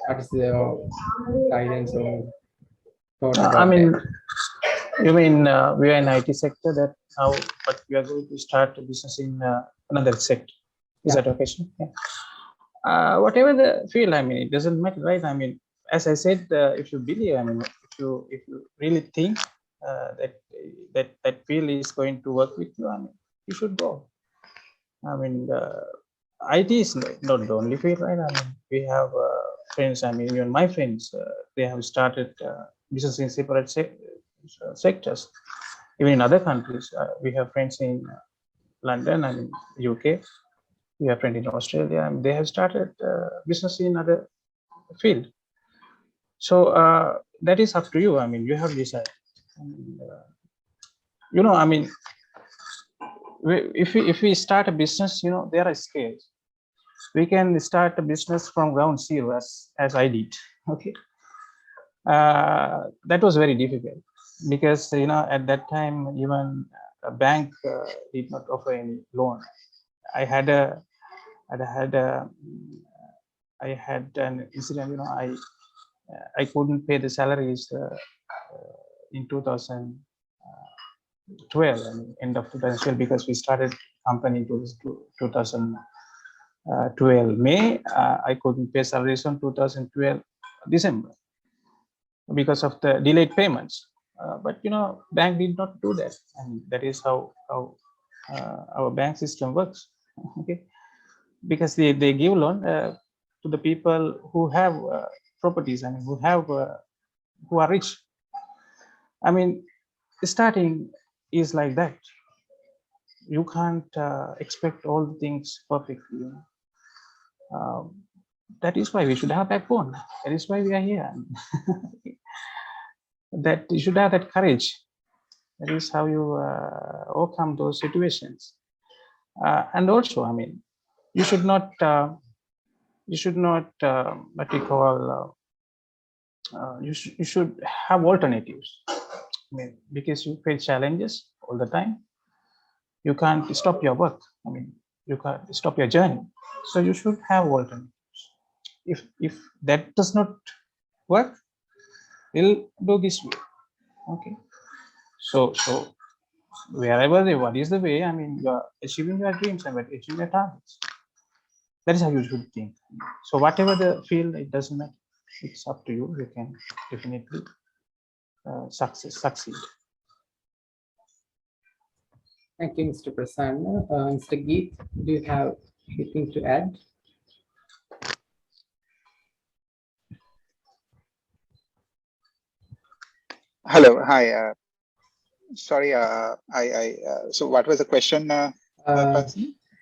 what is the guidance or thought
I
about
mean,
that?
you mean we are in IT sector that now, but we are going to start a business in another sector. Is that a question? Yeah. Whatever the field, I mean, it doesn't matter, right? I mean, as I said, if you believe, I mean, if you really think that field is going to work with you, I mean, you should go. I mean, IT is not the only field, right? I mean, we have friends. I mean, even my friends, they have started business in separate sectors. Even in other countries, we have friends in London and UK. We have friends in Australia, and they have started business in other field. So that is up to you. I mean, you have decided. And, you know, I mean, if we start a business, you know, there are scales. We can start a business from ground zero, as I did. Okay, that was very difficult because, you know, at that time even a bank did not offer any loan. I had an incident. You know, I couldn't pay the salaries in 2012, I mean, end of 2012, because we started company in 2012 May. I couldn't pay salaries on 2012 December because of the delayed payments. But you know, bank did not do that, and that is how our bank system works. Okay, because they give loan to the people who have properties, I mean, who are rich. I mean, starting is like that. You can't expect all the things perfectly. You know? That is why we should have backbone. That is why we are here. That you should have that courage. That is how you overcome those situations. And also, I mean, you should not what you call you should have alternatives. I mean, because you face challenges all the time, you can't stop your work. I mean, you can't stop your journey. So you should have alternatives. If that does not work, we'll do this way. Okay. So wherever what is the way, I mean, you are achieving your dreams and achieving your targets. That is how you should think. So whatever the field, it doesn't matter. It's up to you. You can definitely succeed.
Thank you, Mr. Prasanna. Mr. Geeth, do you have anything to add?
Hello, hi. Sorry, so what was the question?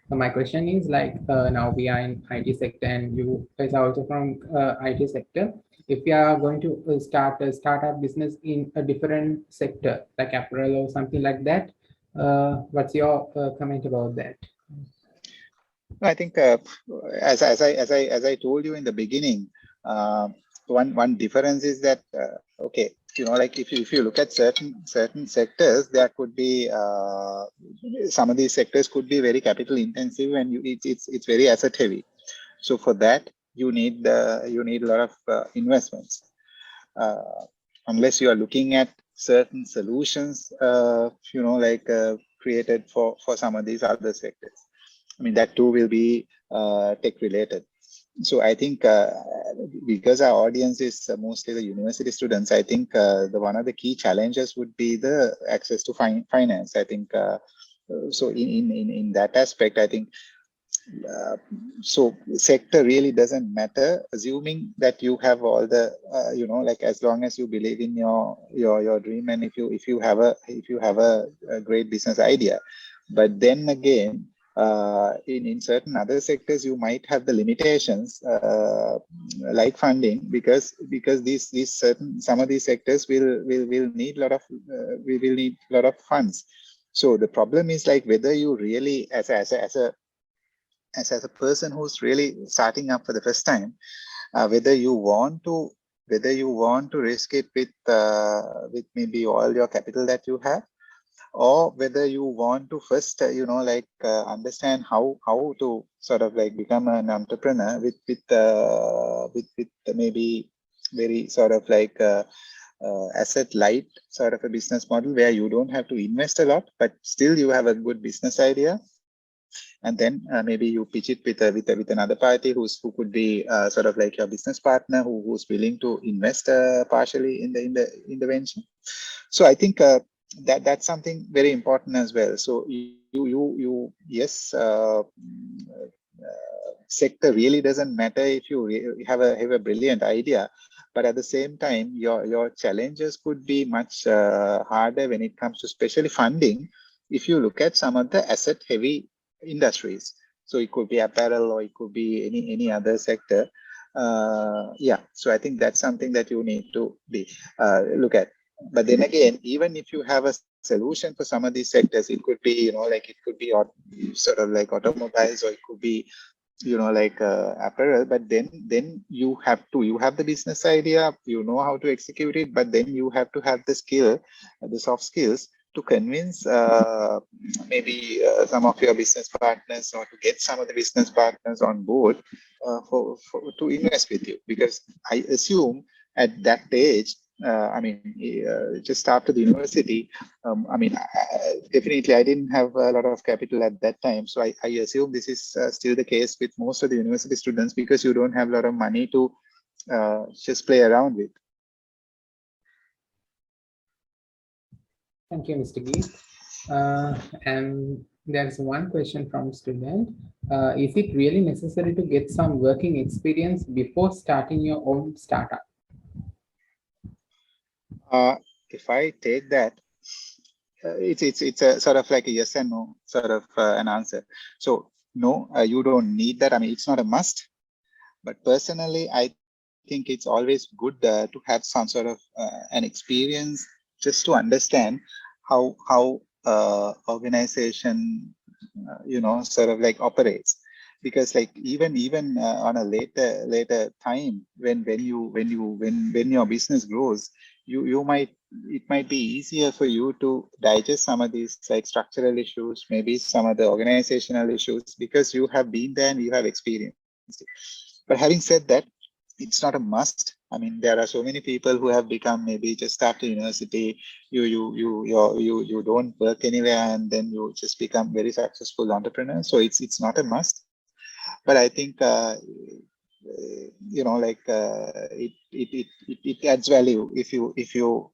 My question is like, now we are in IT sector and you guys are also from IT sector. If we are going to start a startup business in a different sector, like apparel or something like that, what's your comment about that?
I think as I told you in the beginning, one difference is that okay, you know, like if you look at certain sectors, there could be some of these sectors could be very capital intensive, and it's very asset heavy. So for that you need a lot of investments. Unless you are looking at certain solutions, you know, like created for some of these other sectors. I mean, that too will be tech related. So I think because our audience is mostly the university students, I think one of the key challenges would be the access to finance. I think So in that aspect, I think so sector really doesn't matter, assuming that you have all the like as long as you believe in your dream, and if you have a great business idea. But then again, in certain other sectors you might have the limitations, like funding, because these certain some of these sectors will need a lot of funds. So the problem is like whether you really as a person who's really starting up for the first time, whether you want to risk it with maybe all your capital that you have, or whether you want to first understand how to sort of like become an entrepreneur with maybe very sort of like asset light sort of a business model where you don't have to invest a lot, but still you have a good business idea. And then maybe you pitch it with another party who could be sort of like your business partner who's willing to invest partially in the venture. So I think that's something very important as well. So you yes, sector really doesn't matter if you have a brilliant idea, but at the same time your challenges could be much harder when it comes to especially funding if you look at some of the asset heavy industries. So it could be apparel, or it could be any other sector. Yeah, so I think that's something that you need to be look at. But then again, even if you have a solution for some of these sectors, it could be it could be sort of like automobiles, or it could be like apparel. But then you have the business idea, you know how to execute it, but then you have to have the skill, the soft skills, to convince maybe some of your business partners, or to get some of the business partners on board to invest with you. Because I assume at that age, just after the university, definitely I didn't have a lot of capital at that time. So I assume this is still the case with most of the university students, because you don't have a lot of money to just play around with.
Thank you, Mr. Geeth. And there's one question from student. Is it really necessary to get some working experience before starting your own startup?
If I take that, it's a sort of like a yes and no sort of an answer. So no, you don't need that. I mean, it's not a must. But personally, I think it's always good to have some sort of an experience, just to understand how organization sort of like operates. Because like even on a later time, when your business grows, it might be easier for you to digest some of these like structural issues, maybe some of the organizational issues, because you have been there and you have experienced it. But having said that, it's not a must. I mean, there are so many people who have become maybe just after university, you don't work anywhere, and then you just become very successful entrepreneur. So it's not a must. But I think it adds value if you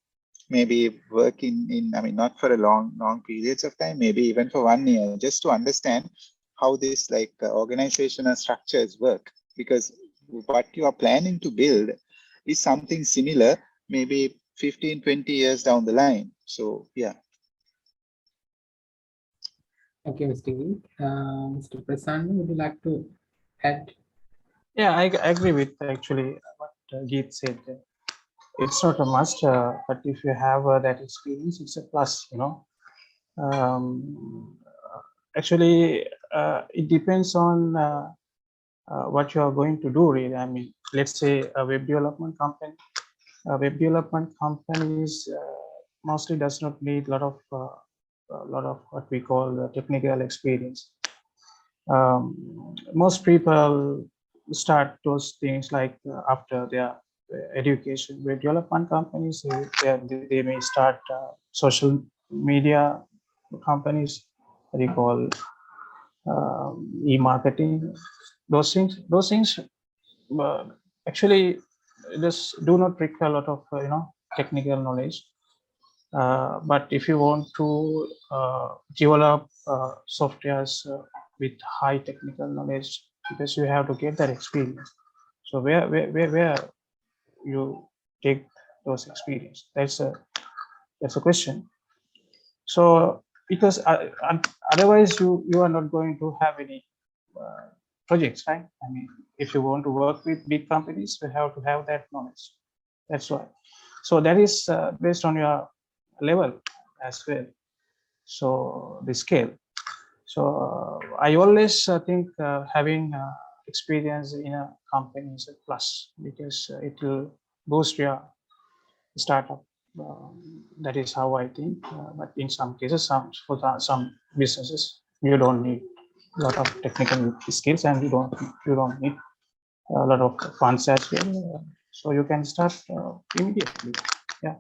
maybe work in not for a long periods of time, maybe even for 1 year, just to understand how this like organizational structures work. Because what you are planning to build is something similar, maybe 15-20 years down the line. So yeah.
Thank you, Mr. Geeth. Mr. Prasanna, would you like to add?
Yeah, I agree with actually what Geeth said. It's not a must, but if you have that experience, it's a plus, actually, it depends on what you are going to do, really. I mean, let's say a web development company. Web development companies mostly does not need a lot of what we call technical experience. Most people start those things like after their education. Web development companies, they may start social media companies, what you call e-marketing. Those things actually just do not require a lot of technical knowledge. But if you want to develop softwares with high technical knowledge, because you have to get that experience. So where you take those experience? That's a question. So because otherwise you are not going to have any projects, right? I mean, if you want to work with big companies, you have to have that knowledge. That's why. So that is based on your level as well. So the scale. So I always think having experience in a company is a plus, because it will boost your startup. That is how I think. But in some cases, some businesses, you don't need a lot of technical skills, and you don't need a lot of funds as well. So you can start immediately. Yeah.